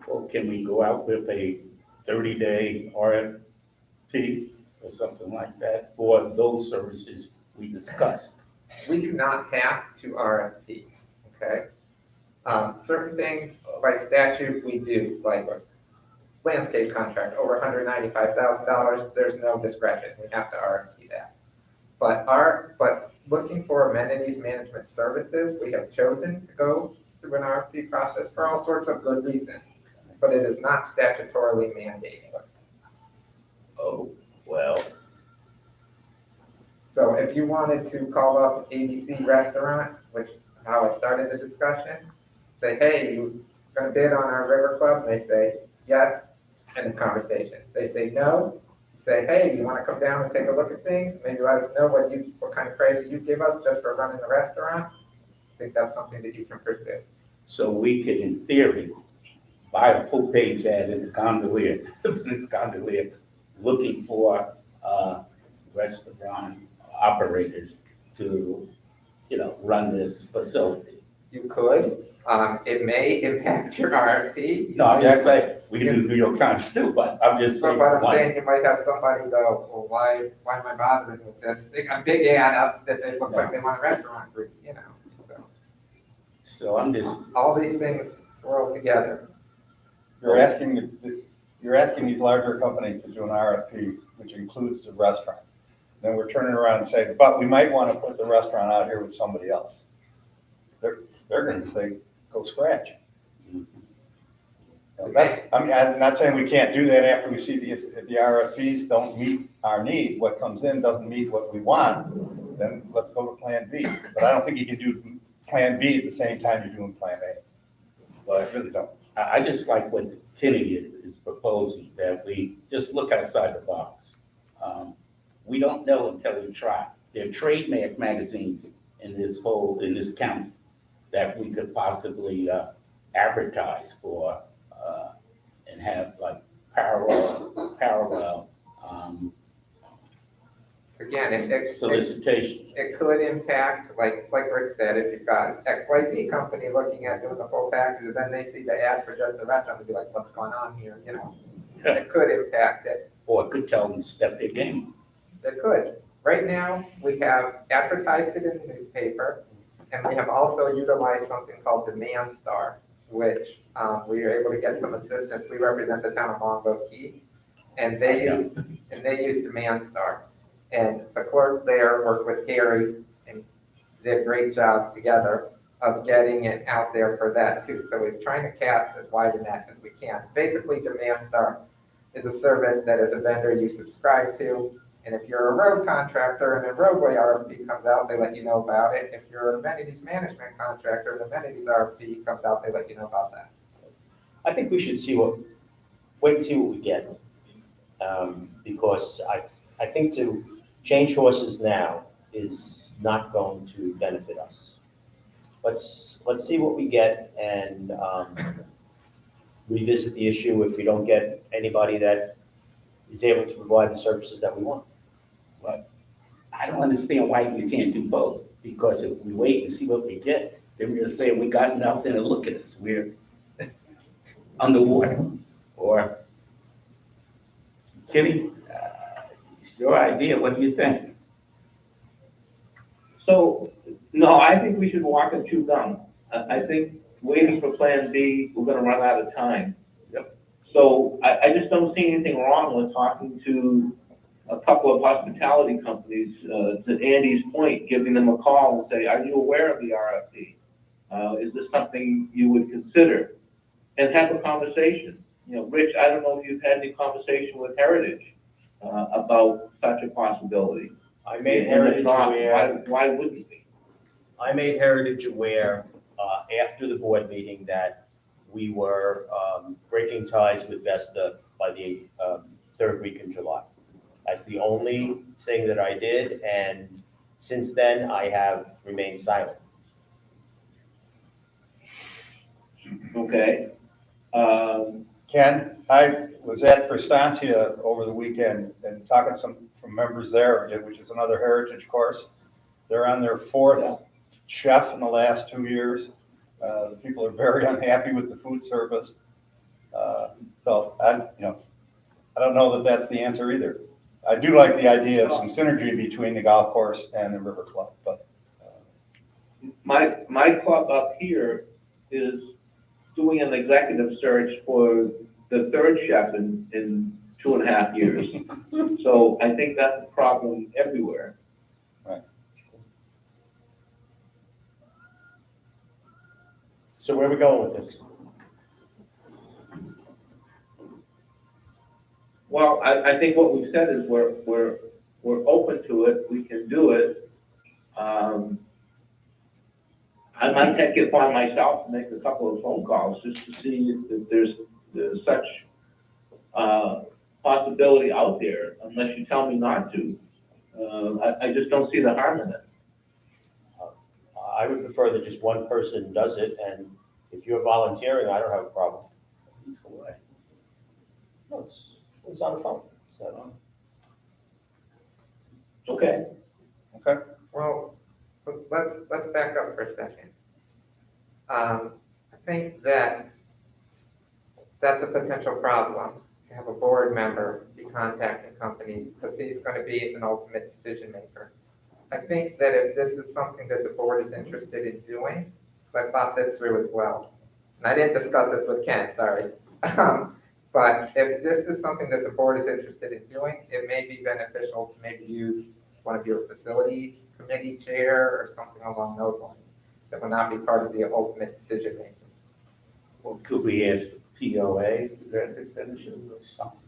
Well, can we go out with a 30-day RFP or something like that for those services we discussed? We do not have to RFP, okay? Certain things by statute we do, like a landscape contract over $195,000, there's no discretion, we have to RFP that. But looking for amenities management services, we have chosen to go through an RFP process for all sorts of good reasons, but it is not statutorily mandated. Oh, well. So if you wanted to call up ABC Restaurant, which how I started the discussion, say, hey, you gonna bid on our River Club? And they say, yes, end of conversation. They say no, you say, hey, you wanna come down and take a look at things? Maybe let us know what kind of price you give us just for running the restaurant. I think that's something that you can pursue. So we could, in theory, buy a full page ad in the Gondolier, this Gondolier, looking for restaurant operators to, run this facility. You could. It may impact your RFP. No, I'm just saying, we can do New York Times too, but I'm just saying. But I'm saying you might have somebody go, well, why am I bothering with this? They got a big ad up that they look like they want a restaurant group, So I'm just. All these things swirl together. You're asking these larger companies to do an RFP, which includes the restaurant. Then we're turning around and saying, but we might want to put the restaurant out here with somebody else. They're going to say, go scratch. I'm not saying we can't do that after we see if the RFPs don't meet our need, what comes in doesn't meet what we want, then let's go to Plan B. But I don't think you can do Plan B at the same time you're doing Plan A. Well, I really don't. I just like what Kenny is proposing, that we just look outside the box. We don't know until we try. There are trade magazines in this county that we could possibly advertise for and have like parallel again, it solicitation. it could impact, like Rick said, if you've got XYZ company looking at doing the full package, and then they see the ad for just the restaurant, they'll be like, what's going on here, you know? It could impact it. Or it could tell them to step their game. It could. Right now, we have advertised it in the newspaper, and we have also utilized something called Demand Star, which we were able to get some assistance. We represent the town of Longboat Key, and they use Demand Star. And the clerk there worked with Gary and did a great job together of getting it out there for that too. So we're trying to cast as wide a net as we can. Basically, Demand Star is a service that as a vendor you subscribe to. And if you're a road contractor and a roadway RFP comes out, they let you know about it. If you're an amenities management contractor and amenities RFP comes out, they let you know about that. I think we should wait and see what we get. Because I think to change horses now is not going to benefit us. Let's see what we get and revisit the issue if we don't get anybody that is able to provide the services that we want. But I don't understand why we can't do both, because if we wait and see what we get, then we're saying we got nothing, and look at us, we're underwater. Or, Kitty, it's your idea, what do you think? So, no, I think we should walk and chew gum. I think waiting for Plan B, we're gonna run out of time. Yep. So I just don't see anything wrong with talking to a couple of hospitality companies, to Andy's point, giving them a call and say, are you aware of the RFP? Is this something you would consider? And have a conversation. You know, Rich, I don't know if you've had any conversation with Heritage about such a possibility. I made And if Heritage not, aware. why wouldn't we? I made Heritage aware after the board meeting that we were breaking ties with Vesta by the third week in July. That's the only thing that I did, and since then, I have remained silent. Okay. Ken, I was at Prestancia over the weekend and talking to some from members there, which is another heritage course. They're on their fourth chef in the last 2 years. The people are very unhappy with the food service. So I don't know that that's the answer either. I do like the idea of some synergy between the golf course and the River Club, but. My club up here is doing an executive search for the third chef in 2.5 years. So I think that's a problem everywhere. Right. So where are we going with this? Well, I think what we've said is we're open to it, we can do it. I might take it upon myself to make a couple of phone calls just to see if there's such possibility out there, unless you tell me not to. I just don't see the harm in it. I would prefer that just one person does it, and if you're volunteering, I don't have a problem. Let's go away. No, it's on the phone. So, Okay. Okay. Well, let's back up for a second. I think that that's a potential problem, to have a board member be contacting companies, because he's going to be an ultimate decision maker. I think that if this is something that the board is interested in doing, I thought this through as well. And I didn't discuss this with Ken, sorry. But if this is something that the board is interested in doing, it may be beneficial to maybe use one of your facility committee chair or something along those lines that will not be part of the ultimate decision making. Well, could we ask the POA that they finish it or something?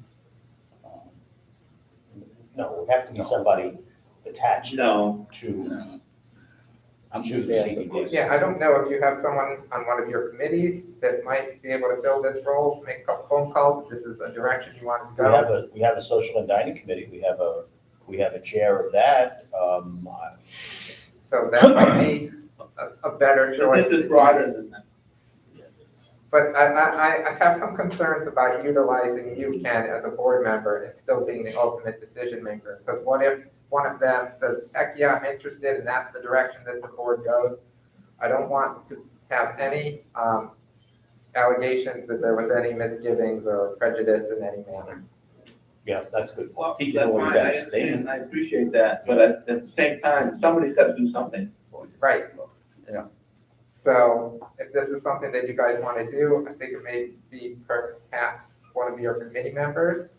no, it would have to be somebody attached No. to. I'm sure the CDD. Yeah, I don't know if you have someone on one of your committees that might be able to fill this role, make a couple phone calls, if this is a direction you want to go. We have a social and dining committee. We have a chair of that. So that might be a better choice. This is broader than that. But I have some concerns about utilizing you, Ken, as a board member and still being the ultimate decision maker. Because what if one of them says, heck yeah, I'm interested, and that's the direction that the board goes. I don't want to have any allegations that there was any misgivings or prejudice in any manner. Yeah, that's good. Well, He that's can always fine, I abstain. understand, I appreciate that, but at the same time, somebody's got to do something. Right. Yeah. So if this is something that you guys want to do, I think it may be perhaps one of your committee members.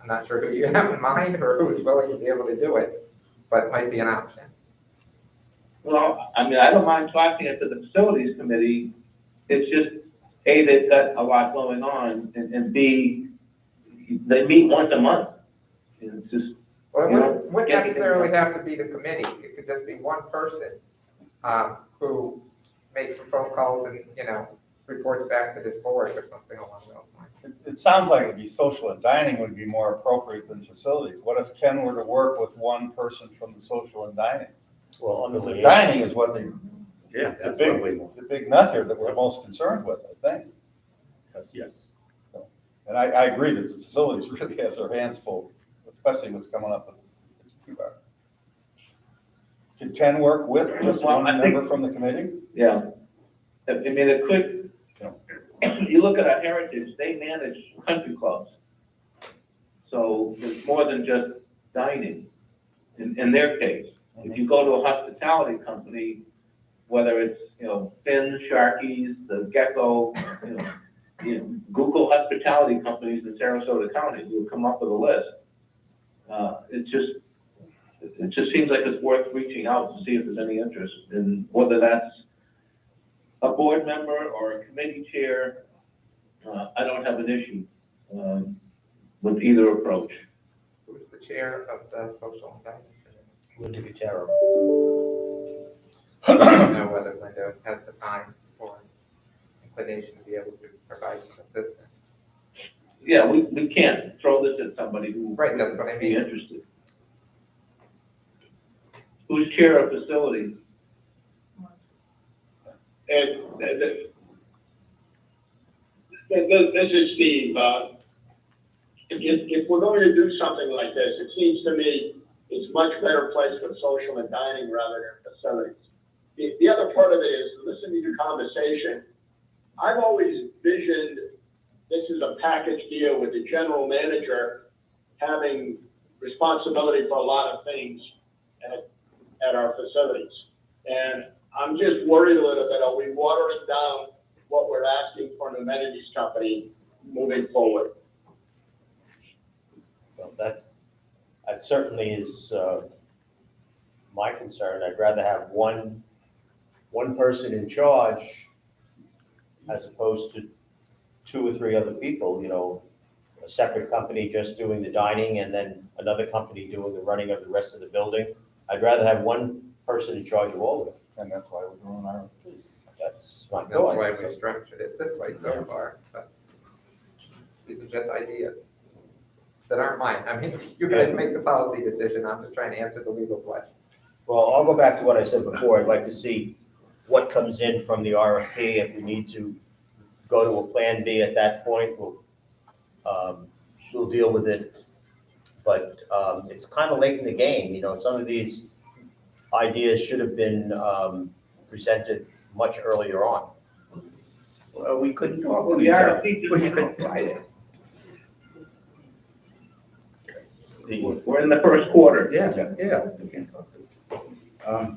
I'm not sure who you have in mind or who is willing to be able to do it, but it might be an option. Well, I mean, I don't mind talking it to the facilities committee. It's just, A, they've got a lot going on, and B, they meet once a month. And it's just, Well, it you know, wouldn't getting necessarily things- have to be the committee. It could just be one person who makes some phone calls and, reports back to this board or something along those lines. It sounds like it'd be social and dining would be more appropriate than facilities. What if Ken were to work with one person from the social and dining? Well, on the Because the liaison- dining is what they, Yeah, the that's big, what we want. the big nut here that we're most concerned with, I think. Yes. And I agree that the facilities really has their hands full, especially what's coming up with the 2 bar. Can Ken work with just Well, one I think- member from the committee? Yeah. I mean, it could, you look at our heritage, they manage country clubs. So it's more than just dining in their case. If you go to a hospitality company, whether it's, Finn, Sharky's, the Gecko, Google hospitality companies in Sarasota County, you'll come up with a list. It just seems like it's worth reaching out to see if there's any interest in whether that's a board member or a committee chair. I don't have an issue with either approach. Who's the chair of the social and dining committee? Linda Gutierrez. I don't know whether Linda has the time or inclination to be able to provide some assistance. Yeah, we can't throw this at somebody who Right, that's what I would be mean. interested. Who's chair of facilities? And this is Steve. If we're going to do something like this, it seems to me it's much better place for social and dining rather than facilities. The other part of it is, listening to your conversation, I've always visioned this is a package deal with the general manager having responsibility for a lot of things at our facilities. And I'm just worried a little bit, are we watering down what we're asking for an amenities company moving forward? Well, that certainly is my concern. I'd rather have one person in charge as opposed to 2 or 3 other people, a separate company just doing the dining and then another company doing the running of the rest of the building. I'd rather have one person in charge of all of it. And that's why we're doing our. That's my That's thought. why we structured it this way so far, but these are just ideas that aren't mine. I mean, you guys make the policy decision, I'm just trying to answer the legal question. Well, I'll go back to what I said before. I'd like to see what comes in from the RFP. If we need to go to a plan B at that point, we'll deal with it. But it's kind of late in the game, some of these ideas should have been presented much earlier on. Well, we couldn't talk Well, to the each other. RFP just came out Friday. We're in the first quarter. Yeah. We can talk to each other.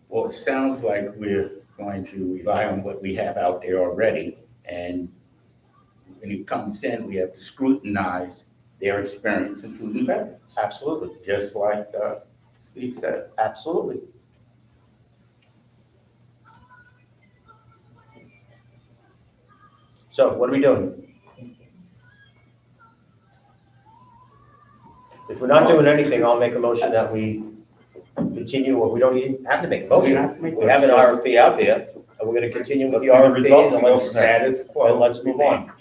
Well, it sounds like we're going to rely on what we have out there already. And when it comes in, we have to scrutinize their experience in food and beverage. Absolutely. Just like Steve said. Absolutely. So what are we doing? If we're not doing anything, I'll make a motion that we continue, or we don't even have to make a motion. We have an RFP out there, and we're gonna continue with the Let's see the RFP, results and and go let's, from there. Status quo. and let's move on.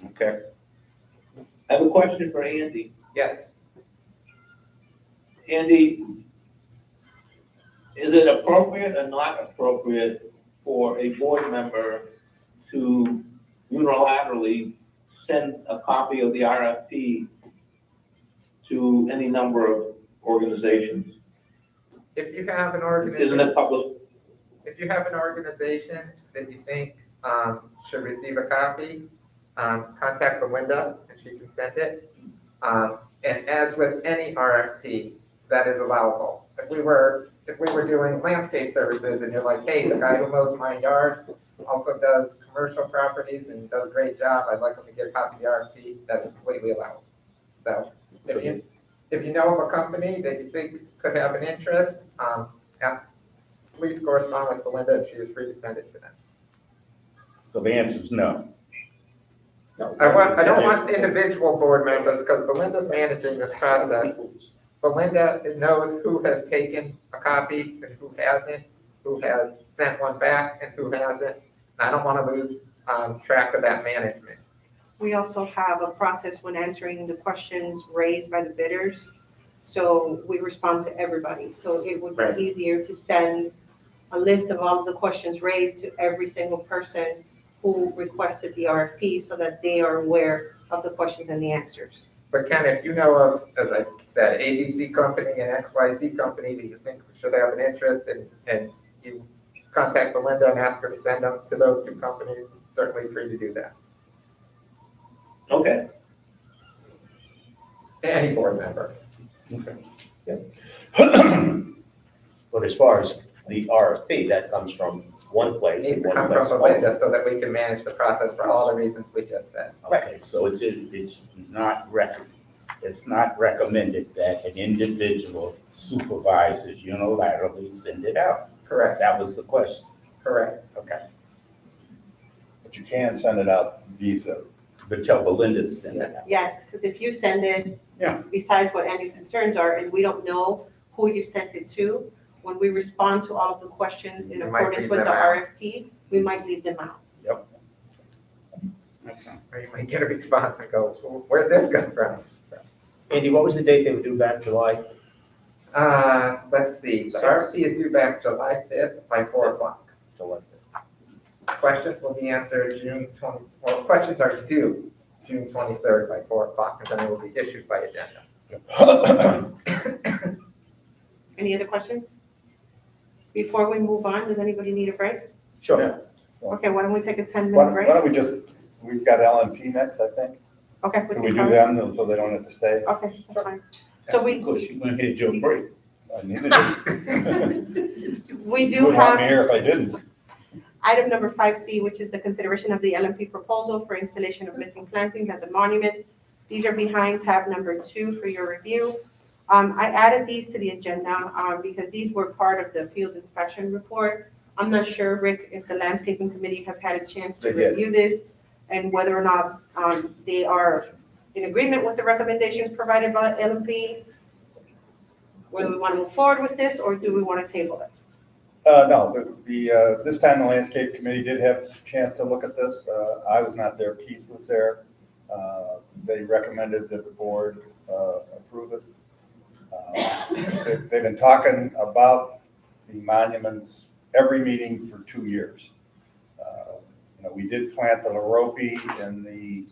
Okay. I have a question for Andy. Yes, Andy, is it appropriate or not appropriate for a board member to unilaterally send a copy of the RFP to any number of organizations. If you have an Isn't organization, it public? if you have an organization that you think should receive a copy, contact Belinda and she can send it. And as with any RFP, that is allowable. If we were doing landscape services and you're like, hey, the guy who mows my yard also does commercial properties and does a great job, I'd like him to get a copy of the RFP, that's completely allowable. So if you know of a company that you think could have an interest, please correspond with Belinda and she is free to send it to them. So the answer is no. I don't want individual board members because Belinda's managing this process. Belinda knows who has taken a copy and who hasn't, who has sent one back and who hasn't. I don't want to lose track of that management. We also have a process when answering the questions raised by the bidders. So we respond to everybody. So it would be easier to send a list of all of the questions raised to every single person who requested the RFP so that they are aware of the questions and the answers. But Ken, if you know of, as I said, ABC company and XYZ company that you think should have an interest and you contact Belinda and ask her to send them to those two companies, certainly free to do that. Okay. Any board member. But as far as the RFP, that comes from one place. Needs and to one come place from Belinda so that we can manage the process for all the reasons we just said. Okay, so it's not recommended that an individual supervisors unilaterally send it out. Correct. That was the question. Correct. Okay. But you can send it out visa. But tell Belinda to send it out. Yes, because if you send it, besides what Andy's concerns are, and we don't know who you sent it to, when we respond to all of the questions in accordance with the RFP, we might leave them out. Yep. Or you might get a response and go, where'd this come from? Andy, what was the date they were due back, July? Let's see, the RFP is due back July 5th by 4 o'clock. July. Questions will be answered questions are due June 23rd by 4 o'clock, and then they will be issued by agenda. Any other questions? Before we move on, does anybody need a break? Sure. Okay, why don't we take a 10-minute Why break? don't we we've got LNP next, I think. Okay. Can we do them so they don't have to stay? Okay, that's fine. That's because you went ahead your break. I needed it. We You do wouldn't want have me here if I didn't. item number 5C, which is the consideration of the LMP proposal for installation of missing plantings at the monuments. These are behind tab number 2 for your review. I added these to the agenda because these were part of the field inspection report. I'm not sure, Rick, if the landscaping committee has had a chance to review this and whether or not they are in agreement with the recommendations provided by LMP, whether we want to move forward with this or do we want to table it? No, this time the landscape committee did have a chance to look at this. I was not there, Keith was there. They recommended that the board approve it. They've been talking about the monuments every meeting for 2 years. We did plant the Lorope and the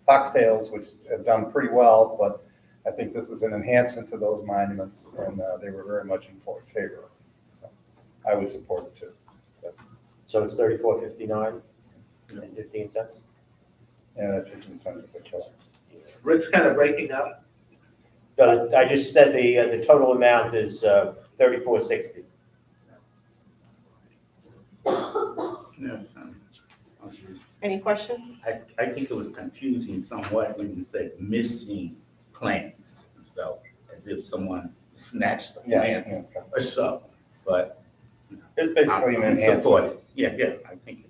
foxtails, which have done pretty well, but I think this is an enhancement to those monuments, and they were very much in favor. I would support it too. So it's $34.59 and 15 cents? Yeah, that 15 cents is a killer. Rick's kind of breaking up. I just said the total amount is $34.60. Yes. Any questions? I think it was confusing somewhat when you said missing plants. So as if someone snatched the plants or so, but it's basically an enhancement. Yeah, I think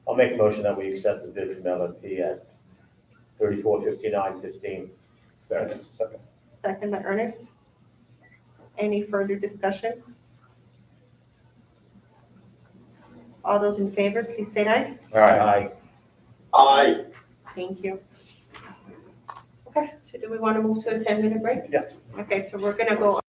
I'll make a motion that we accept the bid from LFP at $34.59.15. Second by Ernest. Any further discussion? All those in favor, please say aye. Aye. Aye. Thank you. Okay, so do we want to move to a 10-minute break? Yes. Okay, so we're going to go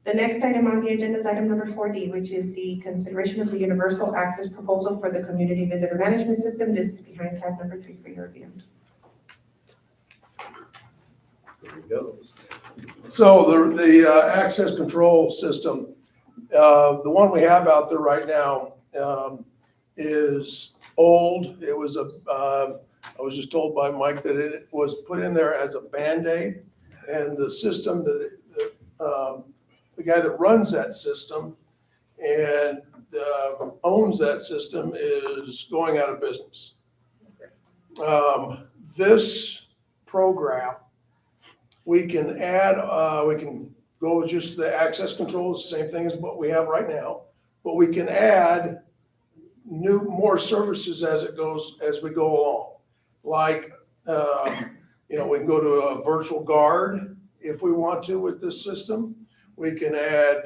The next item on the agenda is item number 4D, which is the consideration of the universal access proposal for the community visitor management system. This is behind tab number 3 for your review. There we go. So the access control system, the one we have out there right now, is old. It was I was just told by Mike that it was put in there as a Band-Aid, and the system the guy that runs that system and owns that system is going out of business. This program, we can add, we can go with just the access control, the same thing as what we have right now, but we can add more services as we go along. Like, we can go to a virtual guard if we want to with this system. We can add,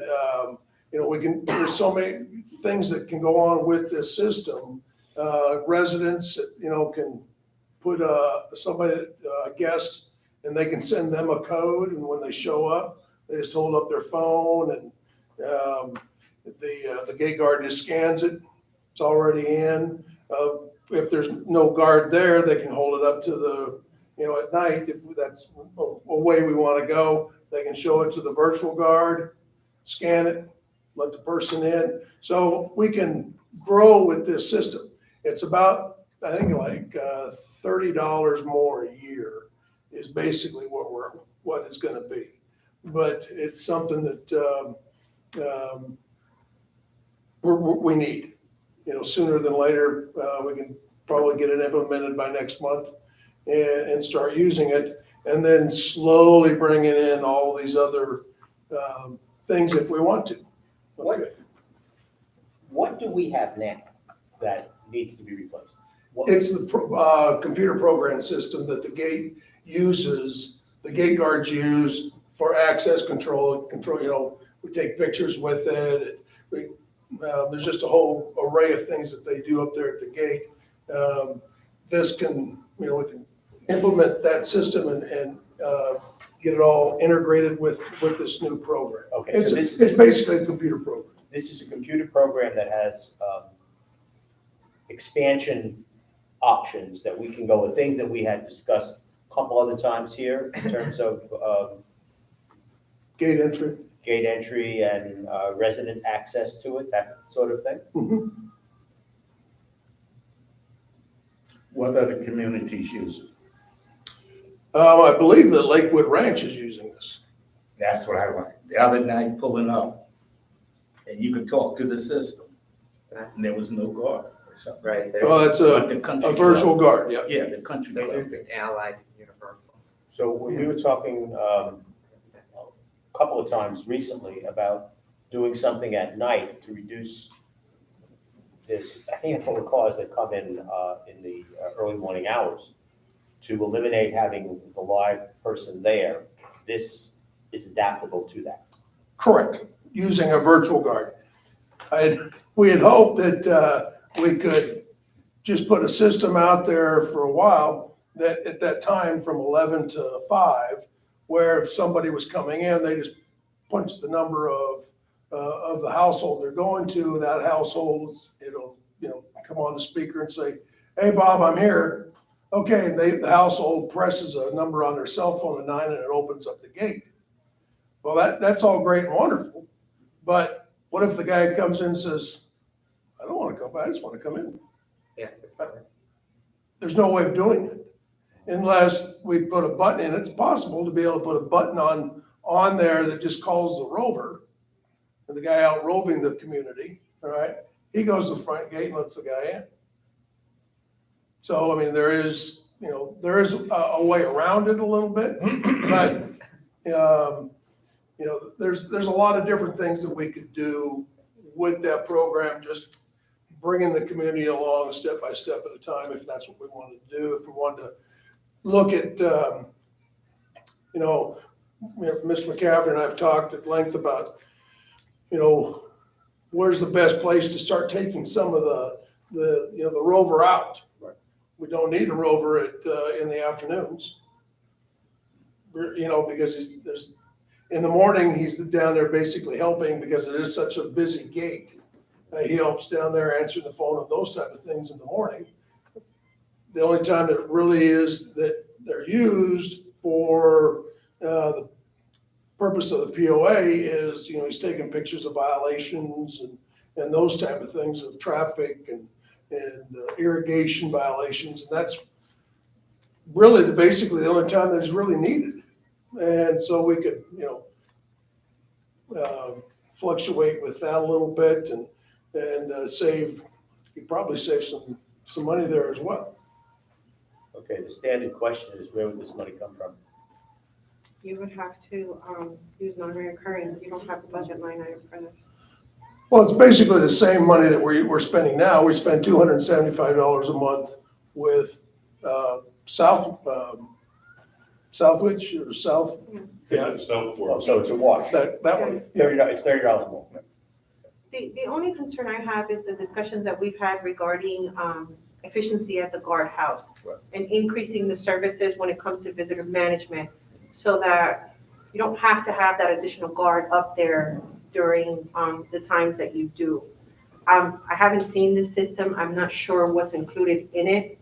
there's so many things that can go on with this system. Residents, can put a guest, and they can send them a code, and when they show up, they just hold up their phone, and the gate guard just scans it. It's already in. If there's no guard there, they can hold it up to the, at night, if that's a way we want to go, they can show it to the virtual guard, scan it, let the person in. So we can grow with this system. It's about, I think, like $30 more a year is basically what it's going to be. But it's something that we need. Sooner than later, we can probably get it implemented by next month and start using it, and then slowly bringing in all these other things if we want to. What do we have now that needs to be replaced? It's the computer program system that the gate guards use for access control. We take pictures with it. There's just a whole array of things that they do up there at the gate. This can, we can implement that system and get it all integrated with this new program. Okay, It's basically a computer program. This is a computer program that has expansion options that we can go with, things that we had discussed a couple other times here in terms of gate entry and resident access to it, that sort of thing. Mm-hmm. What other communities use it? I believe that Lakewood Ranch is using this. That's what I want. The other night pulling up, and you could talk to the system, and there was no guard. Right. Oh, that's a virtual guard, yeah. Yeah, the country They're club. using Allied Universal. So we were talking a couple of times recently about doing something at night to reduce this, I think, for the cars that come in the early morning hours, to eliminate having the live person there. This is adaptable to that. Correct, using a virtual guard. We had hoped that we could just put a system out there for a while that at that time from 11 to 5, where if somebody was coming in, they just punch the number of the household they're going to. That household, it'll come on the speaker and say, "Hey, Bob, I'm here." Okay, and the household presses a number on their cell phone, a 9, and it opens up the gate. Well, that's all great and wonderful, but what if the guy comes in and says, "I don't want to come by, I just want to come in"? Yeah. There's no way of doing it unless we put a button in. It's possible to be able to put a button on there that just calls the rover, and the guy out roving the community, all right? He goes to the front gate and lets the guy in. So, I mean, there is a way around it a little bit, but, there's a lot of different things that we could do with that program, just bringing the community along step by step at a time, if that's what we wanted to do. If we wanted to look at, Mr. McCaffrey and I have talked at length about, where's the best place to start taking some of the rover out. We don't need a rover in the afternoons, because in the morning, he's down there basically helping because it is such a busy gate. He helps down there answering the phone and those type of things in the morning. The only time it really is that they're used for the purpose of the POA is, he's taking pictures of violations and those type of things of traffic and irrigation violations. And that's really basically the only time that is really needed. And so we could, fluctuate with that a little bit and you'd probably save some money there as well. Okay, the standard question is, where would this money come from? You would have to use non-recurring. You don't have a budget line item for this. Well, it's basically the same money that we're spending now. We spend $275 a month with Southwich or South. Yeah. Oh, so it's a wash. That one. It's $30 more. The only concern I have is the discussions that we've had regarding efficiency at the guardhouse and increasing the services when it comes to visitor management so that you don't have to have that additional guard up there during the times that you do. I haven't seen this system. I'm not sure what's included in it.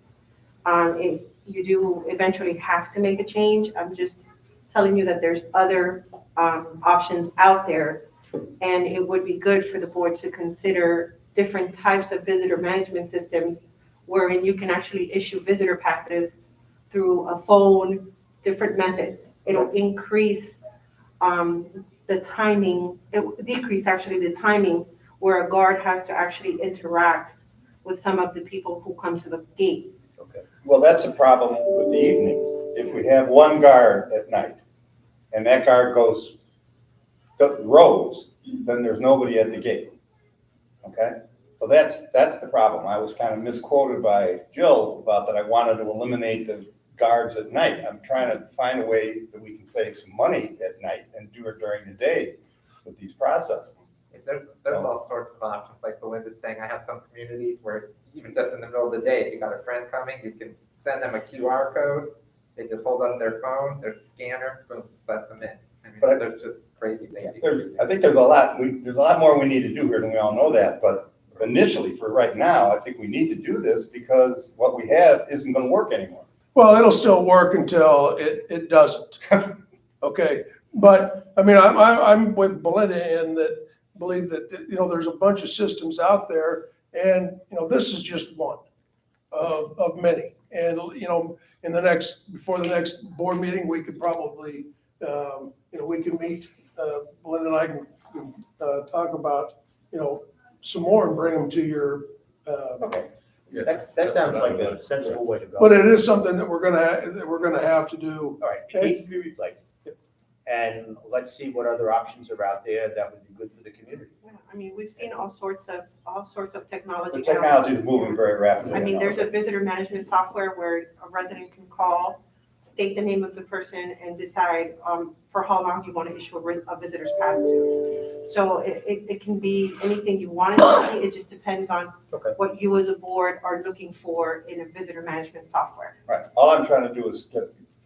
If you do eventually have to make a change, I'm just telling you that there's other options out there. And it would be good for the board to consider different types of visitor management systems wherein you can actually issue visitor passes through a phone, different methods. It'll increase the timing, it will decrease actually the timing where a guard has to actually interact with some of the people who come to the gate. Okay. Well, that's a problem with the evenings. If we have one guard at night and that guard goes rows, then there's nobody at the gate. Okay? So that's the problem. I was kind of misquoted by Jill about that I wanted to eliminate the guards at night. I'm trying to find a way that we can save some money at night and do it during the day with these processes. There's all sorts of options, like Belinda's saying, I have some communities where even just in the middle of the day, if you got a friend coming, you can send them a QR code, they just hold up their phone, there's a scanner, boom, let them in. I mean, But there's just crazy things. I think there's a lot more we need to do here, and we all know that, but initially, for right now, I think we need to do this because what we have isn't gonna work anymore. Well, it'll still work until it doesn't. Okay, but I mean, I'm with Belinda in that believe that, there's a bunch of systems out there and, this is just one of many. And, before the next board meeting, we could probably, we can meet, Belinda and I can talk about, some more and bring them to your. Okay. That sounds like a sensible way to go. But it is something that we're gonna have to do. All right, it needs to be replaced. And let's see what other options are out there that would be good for the community. Yeah, I mean, we've seen all sorts of technology. The technology is moving very rapidly. I mean, there's a visitor management software where a resident can call, state the name of the person and decide for how long you want to issue a visitor's pass to. So it can be anything you want it to be. It just depends on what you as a board are looking for in a visitor management software. Right, all I'm trying to do is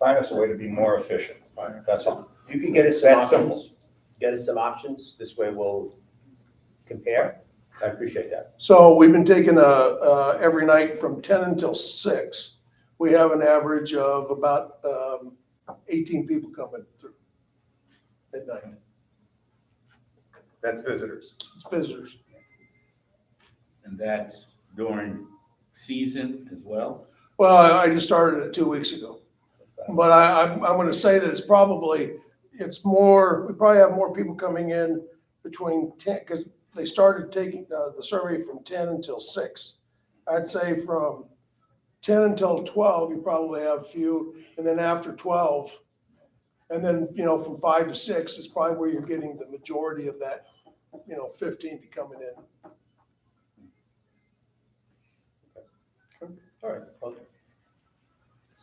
find us a way to be more efficient. Right. That's all. You can get us some That's simple. options. Get us some options. This way we'll compare. I appreciate that. So we've been taking every night from 10 until 6. We have an average of about 18 people coming through at night. That's visitors. It's visitors. And that's during season as well? Well, I just started it 2 weeks ago. But I'm going to say that it's more, we probably have more people coming in between 10, because they started taking the survey from 10 until 6. I'd say from 10 until 12, you probably have a few, and then after 12, and then, from 5 to 6 is probably where you're getting the majority of that, 15 to coming in. All right. Well,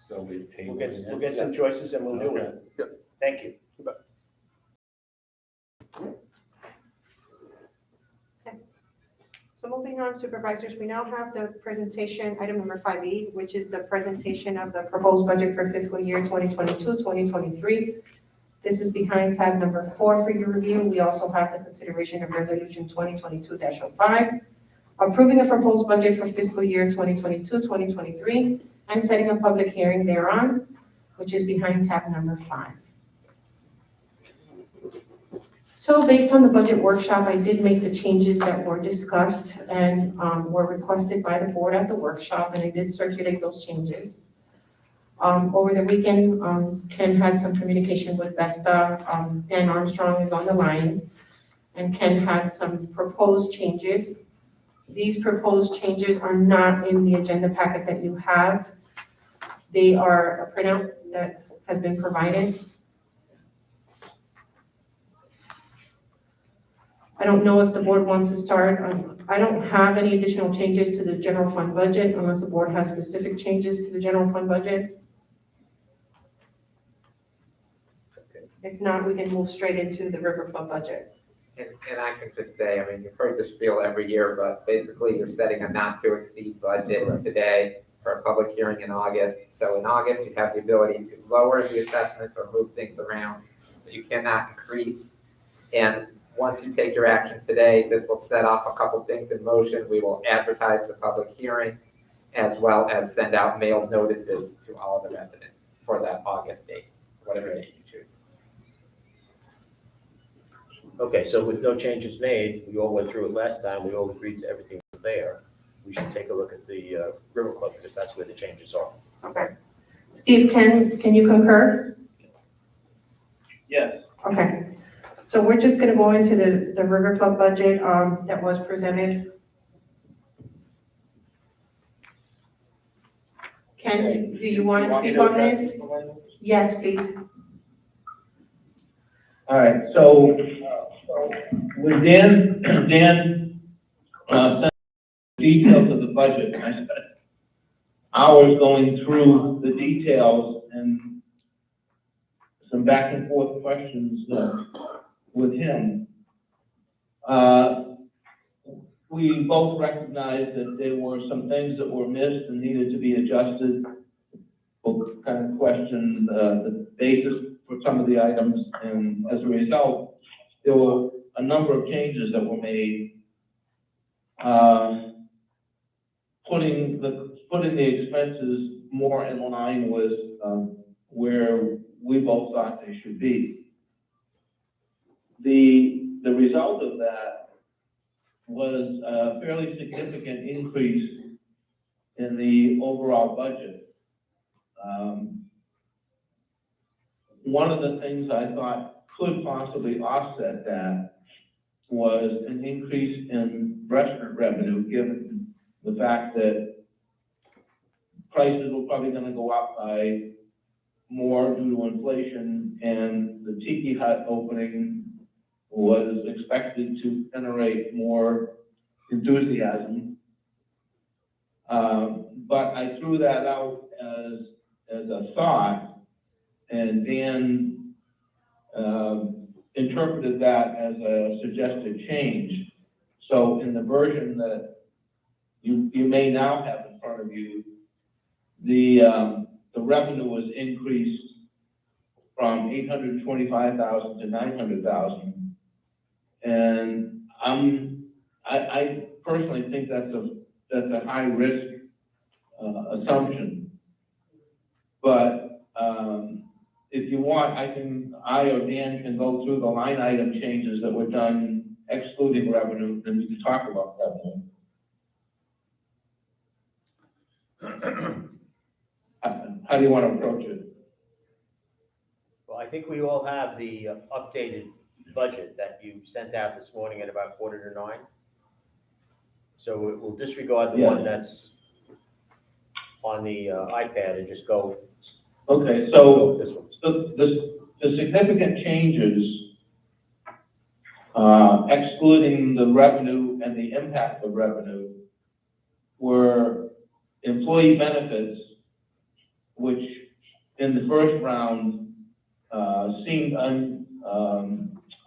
So we'll get some choices and we'll do it. Yeah. Thank you. So moving on, supervisors, we now have the presentation, item number 5E, which is the presentation of the proposed budget for fiscal year 2022, 2023. This is behind tab number 4 for your review. We also have the consideration of Resolution 2022-05, approving a proposed budget for fiscal year 2022-2023 and setting a public hearing thereon, which is behind tab number 5. So based on the budget workshop, I did make the changes that were discussed and were requested by the board at the workshop, and I did circulate those changes. Over the weekend, Ken had some communication with Vesta. Dan Armstrong is on the line, and Ken had some proposed changes. These proposed changes are not in the agenda packet that you have. They are a printout that has been provided. I don't know if the board wants to start. I don't have any additional changes to the general fund budget unless the board has specific changes to the general fund budget. If not, we can move straight into the River Club budget. And I can just say, I mean, you've heard this spiel every year, but basically you're setting a not to exceed budget today for a public hearing in August. So in August, you have the ability to lower the assessments or move things around, but you cannot increase. And once you take your action today, this will set off a couple things in motion. We will advertise the public hearing as well as send out mailed notices to all the residents for that August date, whatever date you choose. Okay, so with no changes made, we all went through it last time, we all agreed to everything was there. We should take a look at the River Club because that's where the changes are. Okay. Steve, can you concur? Yes. Okay. So we're just gonna go into the River Club budget that was presented. Ken, do you want to speak on this? Yes, please. All right, so when Dan sent details of the budget, I spent hours going through the details and some back and forth questions with him. We both recognized that there were some things that were missed and needed to be adjusted. Both kind of questioned the basis for some of the items, and as a result, there were a number of changes that were made, putting the expenses more in line with where we both thought they should be. The result of that was a fairly significant increase in the overall budget. One of the things I thought could possibly offset that was an increase in restaurant revenue, given the fact that prices were probably gonna go up by more due to inflation, and the Tiki Hut opening was expected to generate more enthusiasm. But I threw that out as a thought, and Dan interpreted that as a suggested change. So in the version that you may now have in front of you, the revenue was increased from 825,000 to 900,000, and I personally think that's a high risk assumption. But if you want, I or Dan can go through the line item changes that were done excluding revenue, and we can talk about revenue. How do you want to approach it? Well, I think we all have the updated budget that you sent out this morning at about 8:45. So we'll disregard the one that's on the iPad and just go. Okay, so this one. the significant changes, excluding the revenue and the impact of revenue, were employee benefits, which in the first round seemed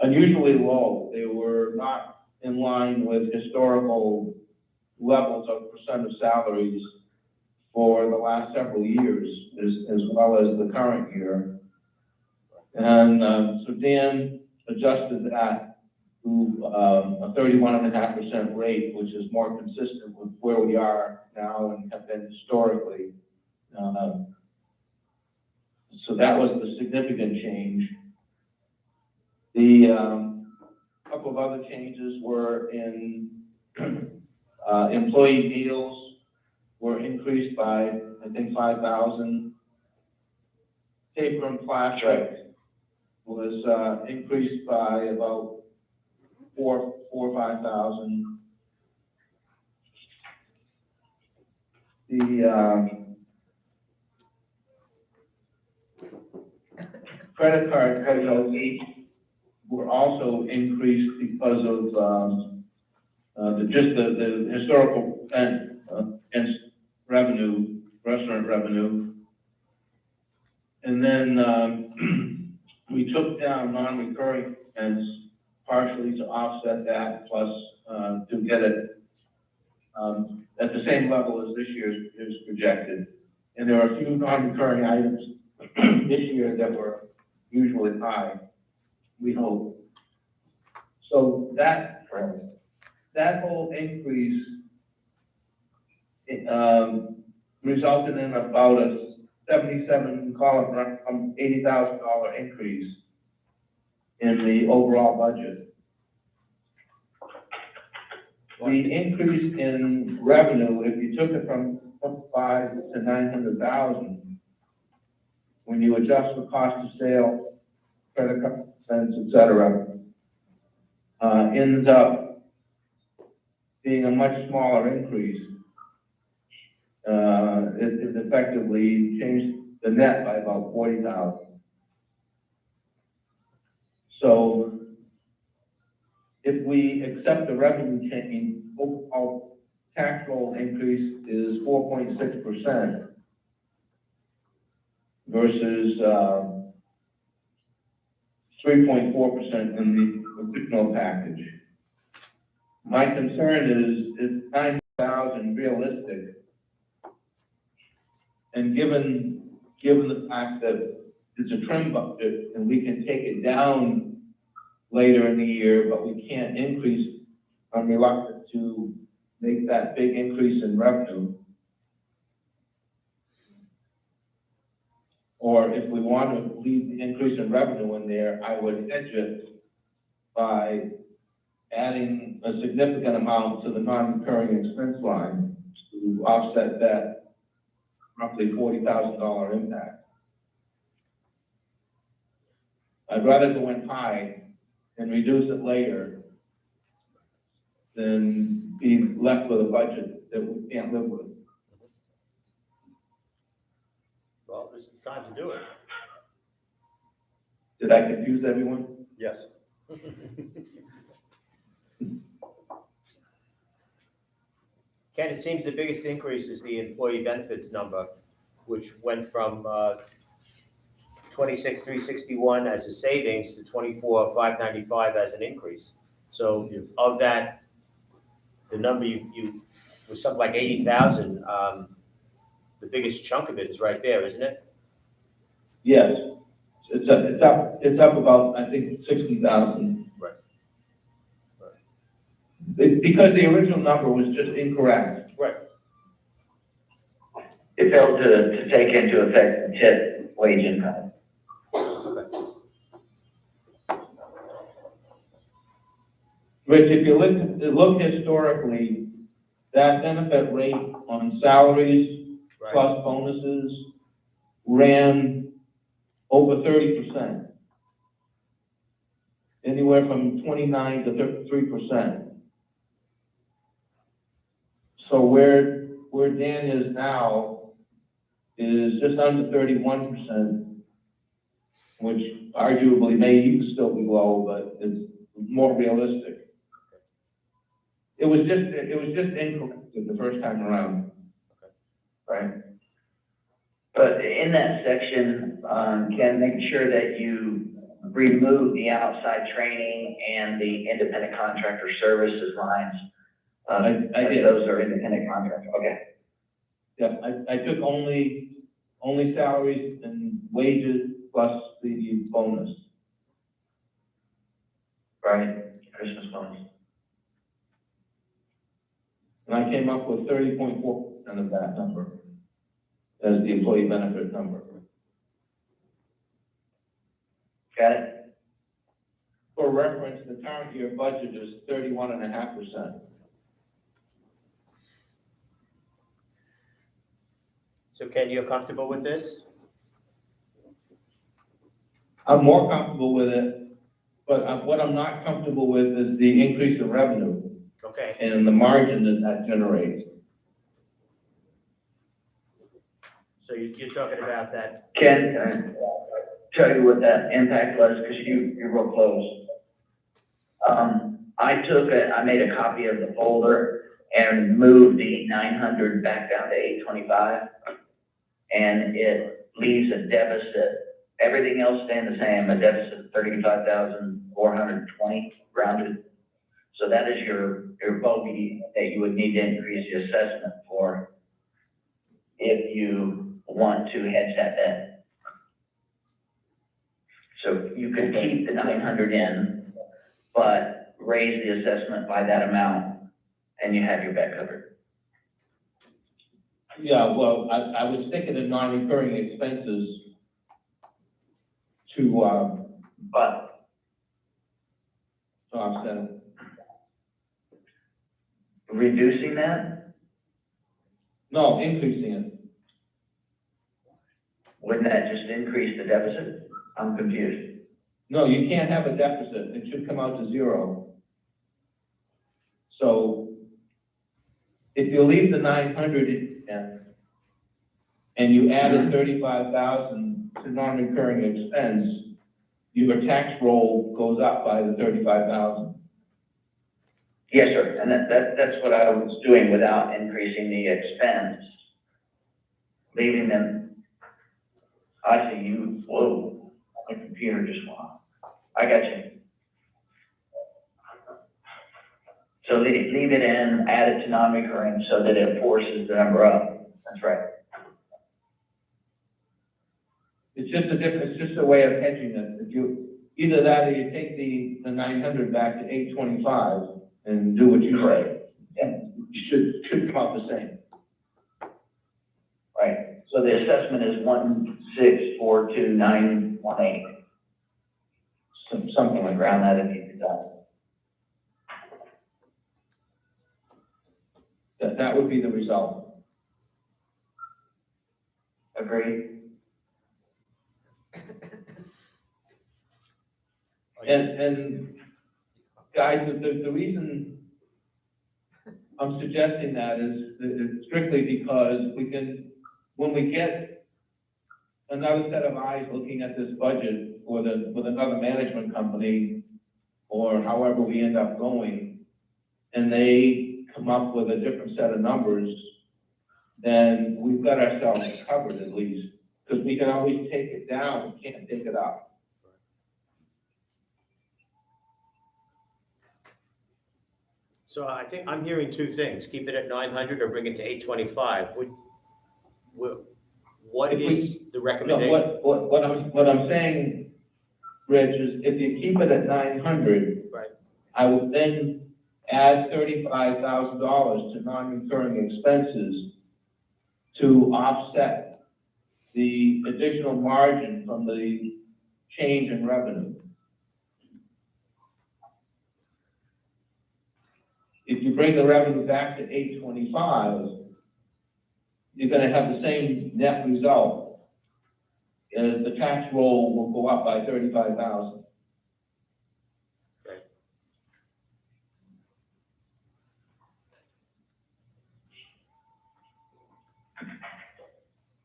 unusually low. They were not in line with historical levels of percent of salaries for the last several years, as well as the current year. And, so Dan adjusted that to, a 31.5% rate, which is more consistent with where we are now and have been historically. So that was the significant change. The, couple of other changes were in, employee meals were increased by, I think, 5,000. Paper and plastic was, increased by about 4 or 5,000. The, credit card payments were also increased because of, the historical and revenue, restaurant revenue. And then, we took down non-recurring expense partially to offset that, plus, to get it, at the same level as this year's is projected. And there are a few non-recurring items this year that were usually high, we hope. So that whole increase, resulted in about a $80,000 increase in the overall budget. The increase in revenue, if you took it from 5 to 900,000, when you adjust for cost of sale, credit card expense, et cetera, ends up being a much smaller increase. It effectively changed the net by about 40,000. So if we accept the revenue change, our tax roll increase is 4.6% versus 3.4% in the original package. My concern is 9,000 realistic? And given the fact that it's a trim budget and we can take it down later in the year, but we can't increase, I'm reluctant to make that big increase in revenue. Or if we want to leave the increase in revenue in there, I would hedge it by adding a significant amount to the non-recurring expense line to offset that roughly $40,000 impact. I'd rather go in high and reduce it later than be left with a budget that we can't live with. Well, this is time to do it. Did I confuse everyone? Yes. Ken, it seems the biggest increase is the employee benefits number, which went from 26,361 as a savings to 24,595 as an increase. So of that, the number you was something like 80,000. The biggest chunk of it is right there, isn't it? Yes, it's up about, I think, 60,000. Right. Because the original number was just incorrect. Right. It failed to take into effect tip wage income. Okay. Rich, if you look historically, that benefit rate on salaries plus bonuses ran over 30%. Anywhere from 29 to 33%. So where Dan is now is just under 31%, which arguably may even still be low, but it's more realistic. It was just incorrect the first time around. Right? But in that section, Ken, make sure that you remove the outside training and the independent contractor services lines. I did. Those are independent contractors. Okay. Yeah, I took only salaries and wages plus the bonus. Right, Christmas bonus. And I came up with 30.4% of that number as the employee benefit number. Got it? For reference, the current year budget is 31.5%. So Ken, you're comfortable with this? I'm more comfortable with it, but what I'm not comfortable with is the increase in revenue Okay. and the margin that generates. So you're talking about that, Ken, can I tell you what that impact was, because you're real close. I made a copy of the folder and moved the 900 back down to 825. And it leaves a deficit, everything else staying the same, a deficit of 35,420 rounded. So that is your bogey that you would need to increase the assessment for if you want to hedge that bet. So you could keep the 900 in, but raise the assessment by that amount, and you have your bet covered. Yeah, well, I was thinking of non-recurring expenses to offset it. Reducing that? No, increasing it. Wouldn't that just increase the deficit? I'm confused. No, you can't have a deficit. It should come out to zero. So if you leave the 900 in and you added 35,000 to non-recurring expense, your tax roll goes up by the 35,000. Yes, sir, and that's what I was doing without increasing the expense. Leaving them, I see you, whoa, my computer just went off. I got you. So leave it in, add it to non-recurring so that it forces the number up. That's right. It's just a way of hedging it. If you, either that or you take the 900 back to 825 and do what you say. Yeah. You should come out the same. Right, so the assessment is 1642918. Something like around that if you could that would be the result. Agree? And guys, the reason I'm suggesting that is strictly because when we get another set of eyes looking at this budget with another management company, or however we end up going, and they come up with a different set of numbers, then we've got ourselves covered at least, because we can always take it down, we can't take it up. so I think I'm hearing two things, keep it at 900 or bring it to 825. What is the recommendation? No, what I'm saying, Rich, is if you keep it at 900, right, I would then add $35,000 to non-recurring expenses to offset the additional margin from the change in revenue. If you bring the revenue back to 825, you're gonna have the same net result. The tax roll will go up by 35,000. Okay.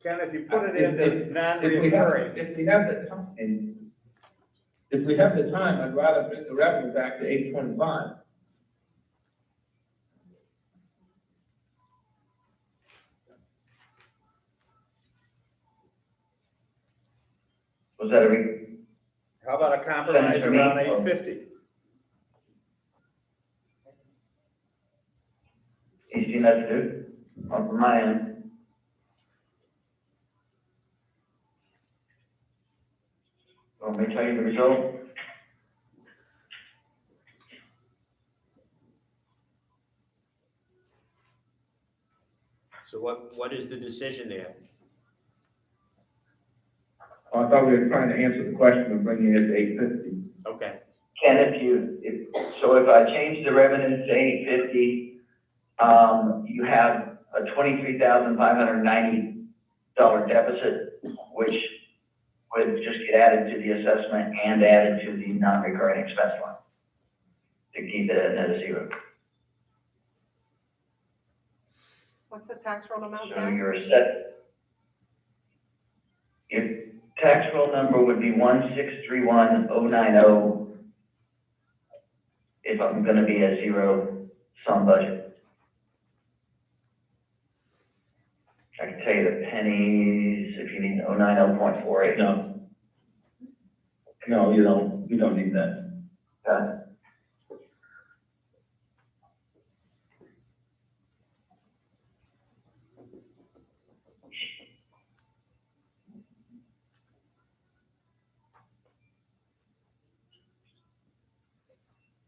Ken, if you put it in the non-recurring. If we have the time, I'd rather bring the revenue back to 825. Was that How about a compromise around 850? easy enough to do on my end? Want me to tell you the result? So what is the decision there? I thought we were trying to answer the question of bringing it to 850. Okay. Ken, if I change the revenue to 850, you have a $23,590 deficit, which would just get added to the assessment and added to the non-recurring expense line to keep it at net zero. What's the tax roll amount So then? your tax roll number would be 1631090 if I'm gonna be a zero sum budget. I can tell you the pennies if you need 090.48. No, you don't need that. Okay.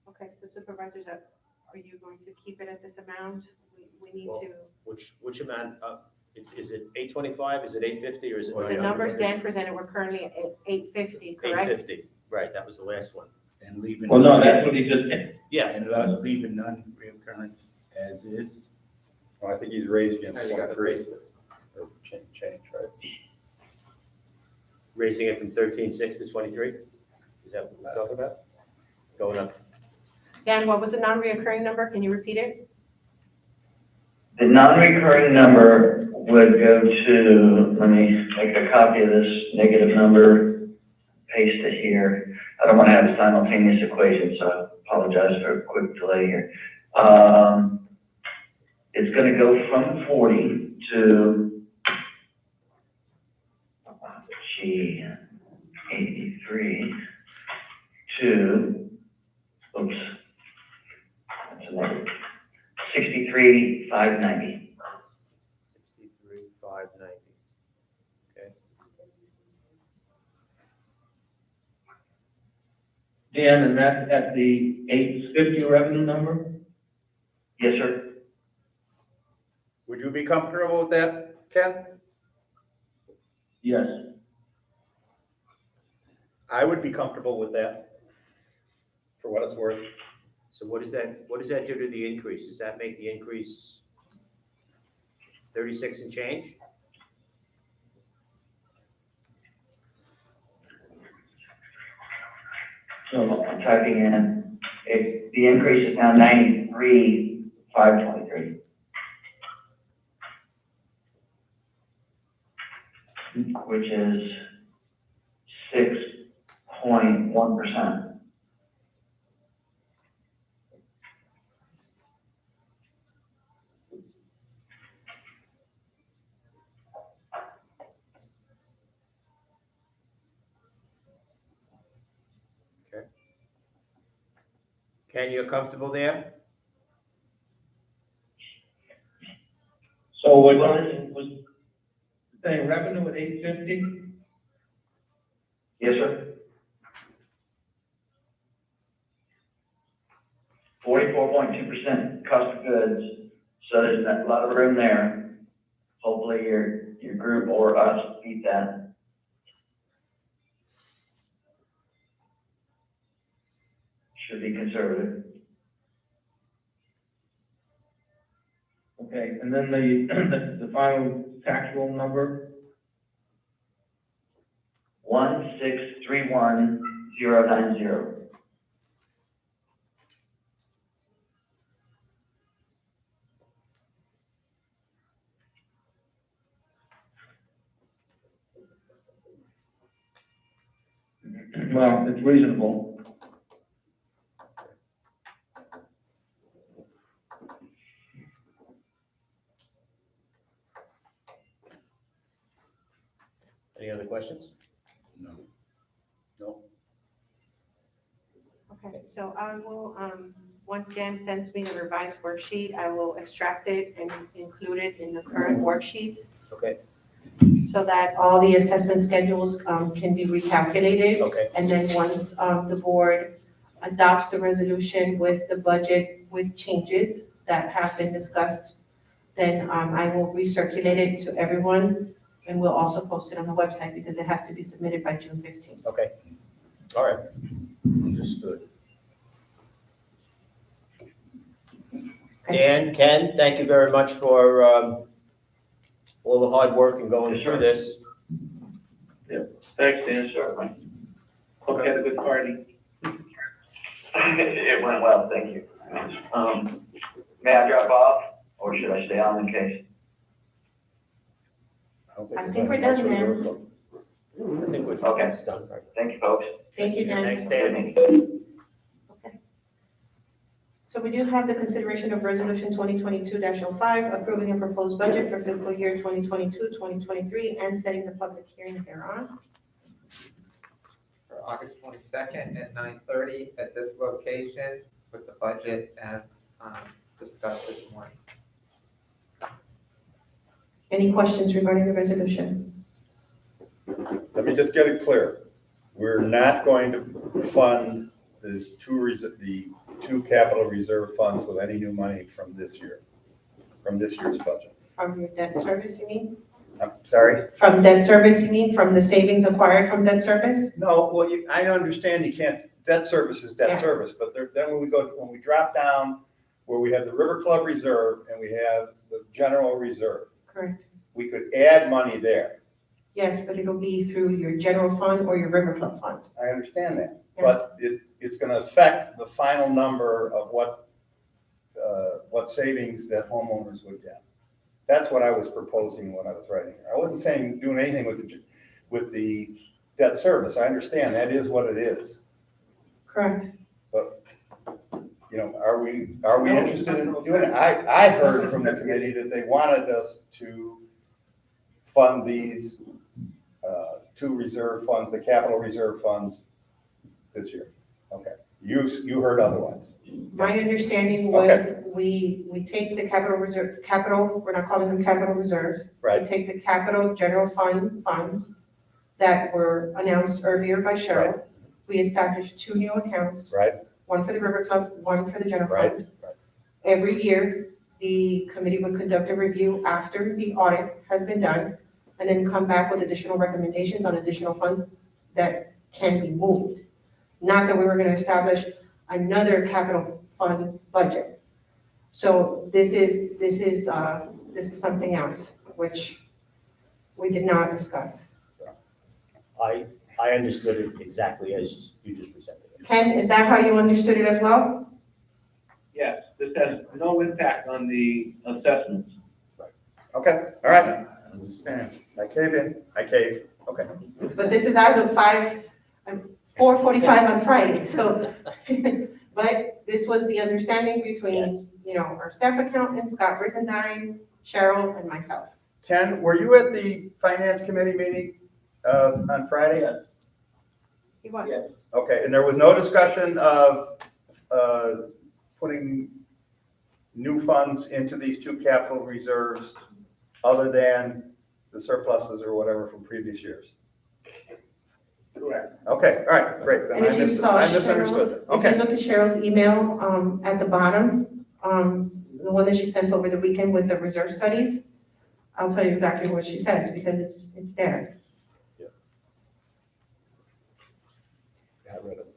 Okay, so supervisors, are you going to keep it at this amount? We need Well, to, Which amount, is it 825, is it 850, or is it? the numbers Dan presented, we're currently at 850, correct? 850, right, that was the last one. And leaving. Well, no, that's what he just did. Yeah, And leaving non-reoccurrence as is. Well, I think he's raising it Now you got the 0.3 basis. or change, right? raising it from 13.6 to 23? Is that what we're talking about? Going up. Dan, what was the non-reoccurring number? Can you repeat it? The non-recurring number would go to, let me make a copy of this negative number, paste it here. I don't want to have a simultaneous equation, so I apologize for a quick delay here. It's going to go from 40 to, 83 to, oops, that's a negative, 63,590. 63,590. Okay. Dan, and that's at the 850 revenue number? Yes, sir. Would you be comfortable with that, Ken? Yes. I would be comfortable with that, for what it's worth. So what does that do to the increase? Does that make the increase 36 and change? So I'm typing in, the increase is now 93,523. Which is 6.1%. Okay. Ken, you're comfortable there? So was saying revenue at 850? Yes, sir. 44.2% cost of goods, so there's a lot of room there. Hopefully your group or us beat that. Should be conservative. Okay, and then the final tax roll number? 1631090. Well, it's reasonable. Any other questions? No. No? Okay, so I will, once Dan sends me the revised worksheet, I will extract it and include it in the current worksheets. Okay. so that all the assessment schedules can be recalculated. Okay. And then once the board adopts the resolution with the budget with changes that have been discussed, then I will recirculate it to everyone, and we'll also post it on the website because it has to be submitted by June 15th. Okay, all right, understood. Dan, Ken, thank you very much for all the hard work and going through this. Thanks, Dan. Sure. Hope you had a good party. It went well, thank you. May I drop off, or should I stay on in case? I think we're done, Dan. I think we're Okay. it's done. Right. Thank you, folks. Thank you, Dan. Thanks, Dan. Okay. So we do have the consideration of resolution 2022-05, approving a proposed budget for fiscal year 2022-2023 and setting the public hearing thereon. For August 22nd at 9:30 at this location with the budget as discussed this morning. Any questions regarding the resolution? Let me just get it clear. We're not going to fund the two capital reserve funds with any new money from this year, from this year's budget. From your debt service, you mean? I'm sorry? From debt service, you mean? From the savings acquired from debt service? No, well, I understand you can't, debt service is debt Yeah. service, but then when we drop down where we have the River Club Reserve and we have the General Reserve, Correct. we could add money there. Yes, but it'll be through your general fund or your River Club fund. I understand that, Yes. but it's gonna affect the final number of what savings that homeowners would get. That's what I was proposing when I was writing here. I wasn't saying doing anything with the debt service. I understand that is what it is. Correct. But, you know, are we interested in doing it? I heard from the committee that they wanted us to fund these two reserve funds, the capital reserve funds this year. Okay, you heard otherwise. My understanding was we take the capital reserve, we're not calling them capital reserves. Right. We take the capital general fund funds that were announced earlier by Cheryl. Right. We established two new accounts. Right. One for the River Club, one for the general Right. fund. Every year, the committee would conduct a review after the audit has been done, and then come back with additional recommendations on additional funds that can be moved. Not that we were gonna establish another capital fund budget. So this is something else, which we did not discuss. I understood it exactly as you just presented it. Ken, is that how you understood it as well? Yes, this has no impact on the assessments. Okay, all right. I understand. I cave, okay. But this is as of 4:45 on Friday, so, but this was the understanding between, our staff accountant, Scott Brizendine, Cheryl, and myself. Ken, were you at the finance committee meeting on Friday? He was. Okay, and there was no discussion of putting new funds into these two capital reserves other than the surpluses or whatever from previous years? Correct. Okay, all right, great. Then And if you saw I misunderstood. Cheryl's, it. if you Okay, look at Cheryl's email, at the bottom, the one that she sent over the weekend with the reserve studies, I'll tell you exactly what she says, because it's there. I read it.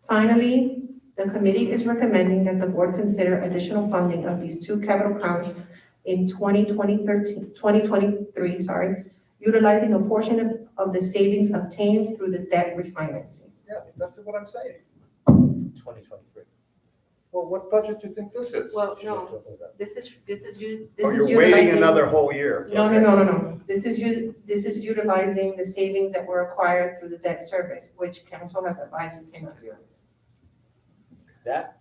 Finally, the committee is recommending that the board consider additional funding of these two capital accounts in 2023, utilizing a portion of the savings obtained through the debt refinancing. Yeah, that's what I'm saying. 2023. Well, what budget do you think this is? Well, no, this is Oh, you're waiting another whole year. No. This is utilizing the savings that were acquired through the debt service, which council has advised we cannot do. That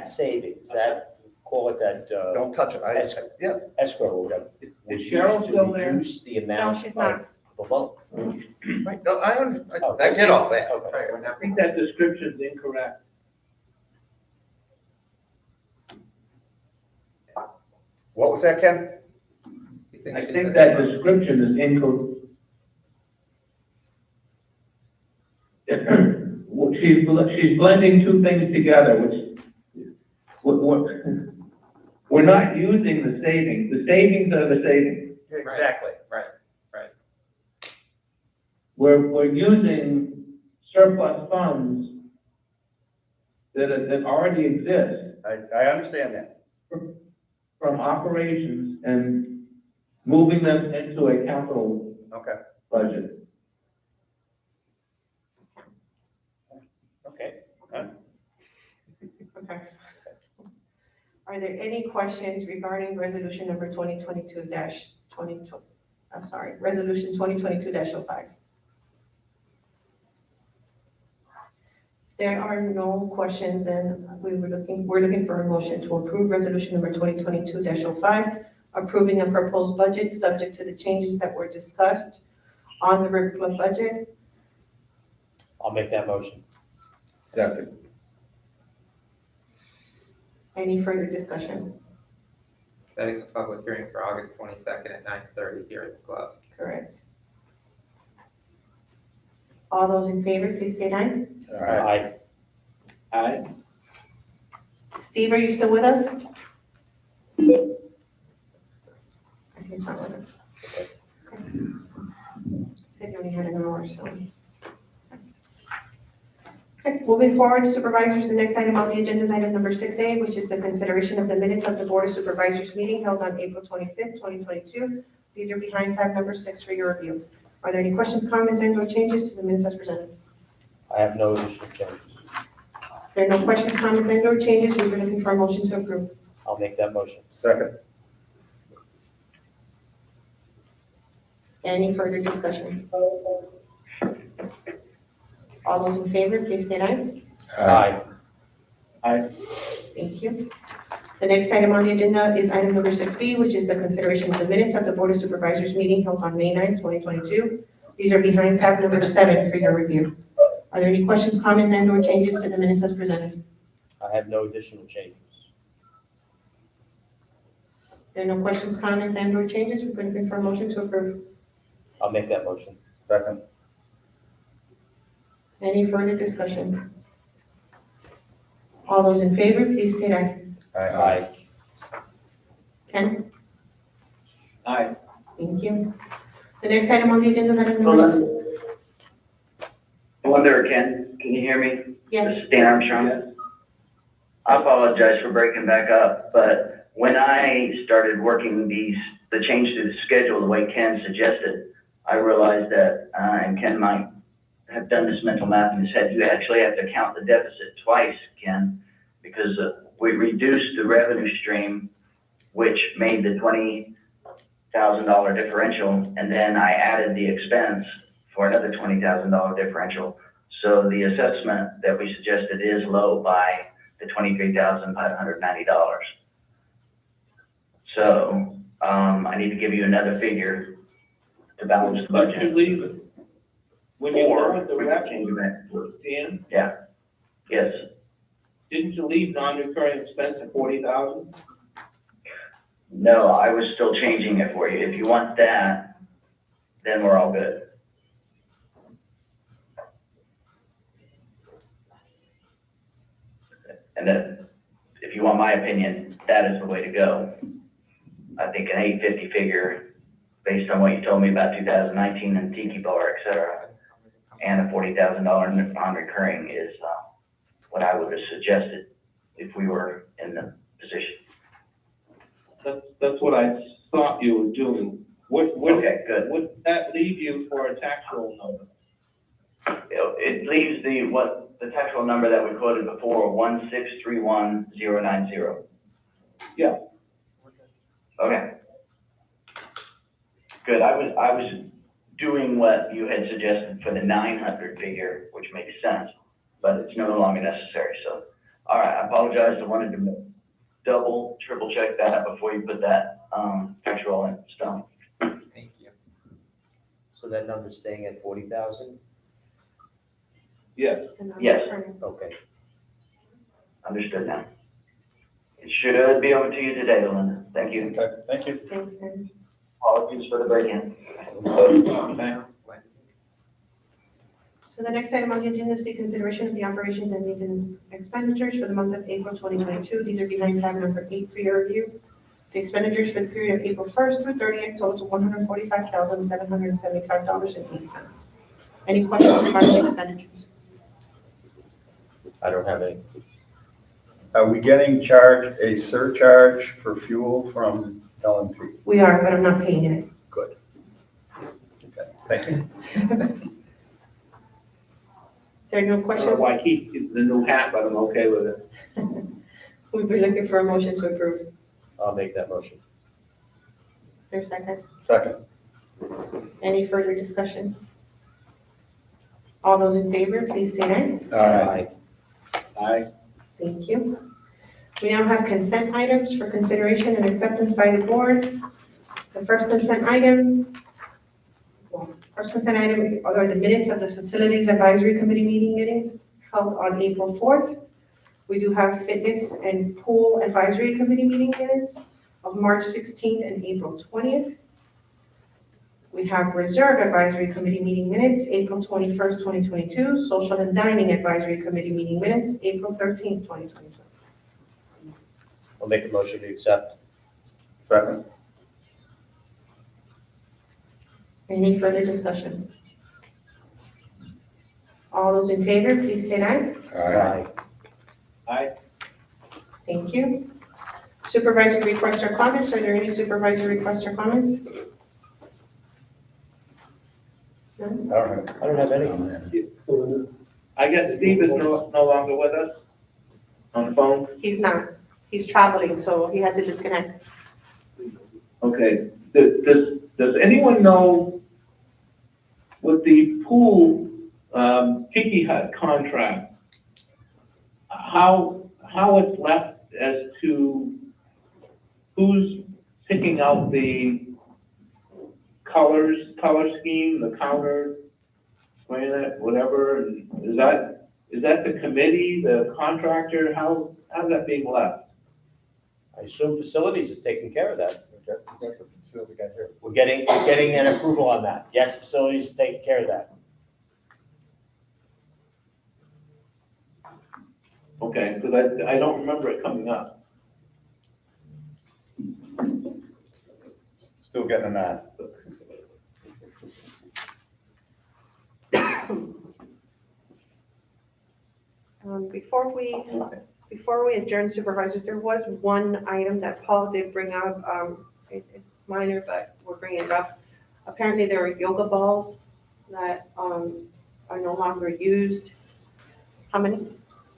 savings, call it that. Don't touch it. Escrow or whatever. Is Cheryl still there? Reduce the amount she's of not. the loan. Right, no, I get all that. Right, we're I not- think that description's incorrect. What was that, Ken? I think that description is incorrect. She's blending two things together, we're not using the savings are the savings. Exactly. Right. We're using surplus funds that already exist I understand that. from operations and moving them into a capital Okay, budget. okay. Okay. Are there any questions regarding resolution number 2022-20, I'm sorry, resolution 2022-05? There are no questions, and we're looking for a motion to approve resolution number 2022-05, approving a proposed budget subject to the changes that were discussed on the River Club budget. I'll make that motion. Second. Any further discussion? Setting the public hearing for August 22nd at 9:30 here at the club. Correct. All those in favor, please state aye. Aye. Aye. Steve, are you still with us? He's not with us. Okay. Said you only had an hour, so. Okay, moving forward, supervisors, the next item on the agenda is item number 6A, which is the consideration of the minutes of the Board of Supervisors meeting held on April 25th, 2022. These are behind tab number 6 for your review. Are there any questions, comments, and/or changes to the minutes as presented? I have no additional changes. If there are no questions, comments, and/or changes, we're looking for a motion to approve. I'll make that motion. Second. Any further discussion? All those in favor, please state aye. Aye. Aye. Thank you. The next item on the agenda is item number 6B, which is the consideration of the minutes of the Board of Supervisors meeting held on May 9th, 2022. These are behind tab number 7 for your review. Are there any questions, comments, and/or changes to the minutes as presented? I have no additional changes. There are no questions, comments, and/or changes. We're going to bring for a motion to approve. I'll make that motion. Second. Any further discussion? All those in favor, please state aye. Aye. Ken? Aye. Thank you. The next item on the agenda is item number. Hello there, Ken. Can you hear me? Yes. This is Dan Armstrong. I apologize for breaking back up, but when I started working the change to the schedule the way Ken suggested, I realized that, and Ken might have done this mental math in his head, you actually have to count the deficit twice, Ken, because we reduced the revenue stream, which made the $20,000 differential, and then I added the expense for another $20,000 differential. So the assessment that we suggested is low by the $23,590. So I need to give you another figure to balance the budget. Did you leave it? When you Or go with the we can change revenue, it. Dan, Yeah, yes. didn't you leave non-recurring expense at 40,000? No, I was still changing it for you. If you want that, then we're all good. And then, if you want my opinion, that is the way to go. I think an 850 figure, based on what you told me about 2019 and Tiki Bar, et cetera, and a $40,000 non-recurring is what I would have suggested if we were in the position. That's what I thought you were doing. Okay, good. Would that leave you for a tax roll number? It leaves the tax roll number that we quoted before, 1631090. Yeah. Okay. Good. I was doing what you had suggested for the 900 figure, which makes sense, but it's no longer necessary. So, all right, I apologize. I wanted to double, triple check that before you put that tax roll in stone. Thank you. So that number's staying at 40,000? Yes. Yes. Okay. Understood now. It should be over to you today, Linda. Thank you. Okay, thank you. Thanks, Ken. Apologies for the break-in. So the next item on the agenda is the consideration of the operations and maintenance expenditures for the month of April 2022. These are behind tab number 8 for your review. The expenditures for the period of April 1st through 30th total $145,775.08. Any questions regarding the expenditures? I don't have any. Are we getting charged a surcharge for fuel from LNP? We are, but I'm not paying it. Good. Okay, thank you. There are no I don't know questions? why he keeps the new hat, but I'm okay with it. We'd be looking for a motion to approve. Is I'll make that motion. there a second? Second. Any further discussion? All those in favor, please state aye. Aye. Aye. Thank you. We now have consent items for consideration and acceptance by the board. The first consent item are the minutes of the Facilities Advisory Committee meeting minutes held on April 4th. We do have Fitness and Pool Advisory Committee meeting minutes of March 16th and April 20th. We have Reserve Advisory Committee meeting minutes, April 21st, 2022. Social and Dining Advisory Committee meeting minutes, April 13th, 2022. I'll make a motion to accept. Second. Any further discussion? All those in favor, please say aye. Aye. Aye. Thank you. Supervisor requests or comments? Are there any supervisor requests or comments? None? I don't have any. I guess Steve is no longer with us on the phone. He's not. He's traveling, so he had to disconnect. Okay, does anyone know with the pool, Tiki Hut contract, how it's left as to who's picking out the color scheme, the counter, granite, whatever, and is that the committee, the contractor, how's that being left? I assume facilities is taking care of that. That's the facility we got here. We're getting an approval on that. Yes, facilities is taking care of that. Okay, because I don't remember it coming up. Still getting a nod. Before we adjourn, supervisors, there was one item that Paul did bring up. It's minor, but we're bringing it up. Apparently, there are yoga balls that are no longer used. How many?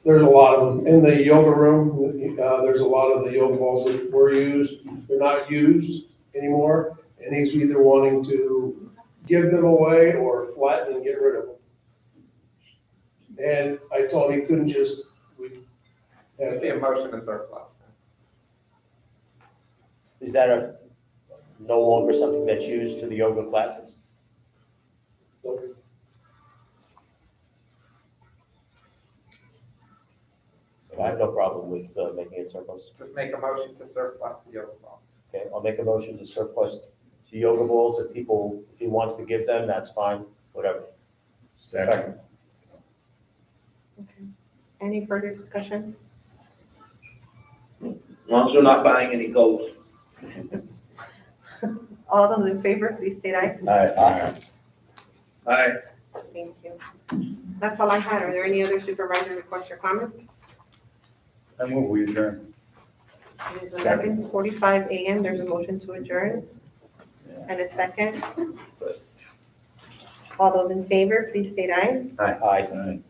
There's a lot of them in the yoga room. There's a lot of the yoga balls that were used. They're not used anymore. And he's either wanting to give them away or flatten and get rid of them. And I told him he couldn't just, It'd be a motion to surplus. Is that no longer something that's used to the yoga classes? So I have no problem with making it surplus. Just make a motion to surplus the yoga ball. Okay, I'll make a motion to surplus the yoga balls. If he wants to give them, that's fine, whatever. Second. Okay. Any further discussion? As long as we're not buying any goats. All those in favor, please state aye. Aye. Aye. Thank you. That's all I had. Are there any other supervisor requests or comments? I move we adjourn. It is Second. 11:45 a.m. There's a motion to adjourn. And a second. All those in favor, please state aye. Aye. Aye.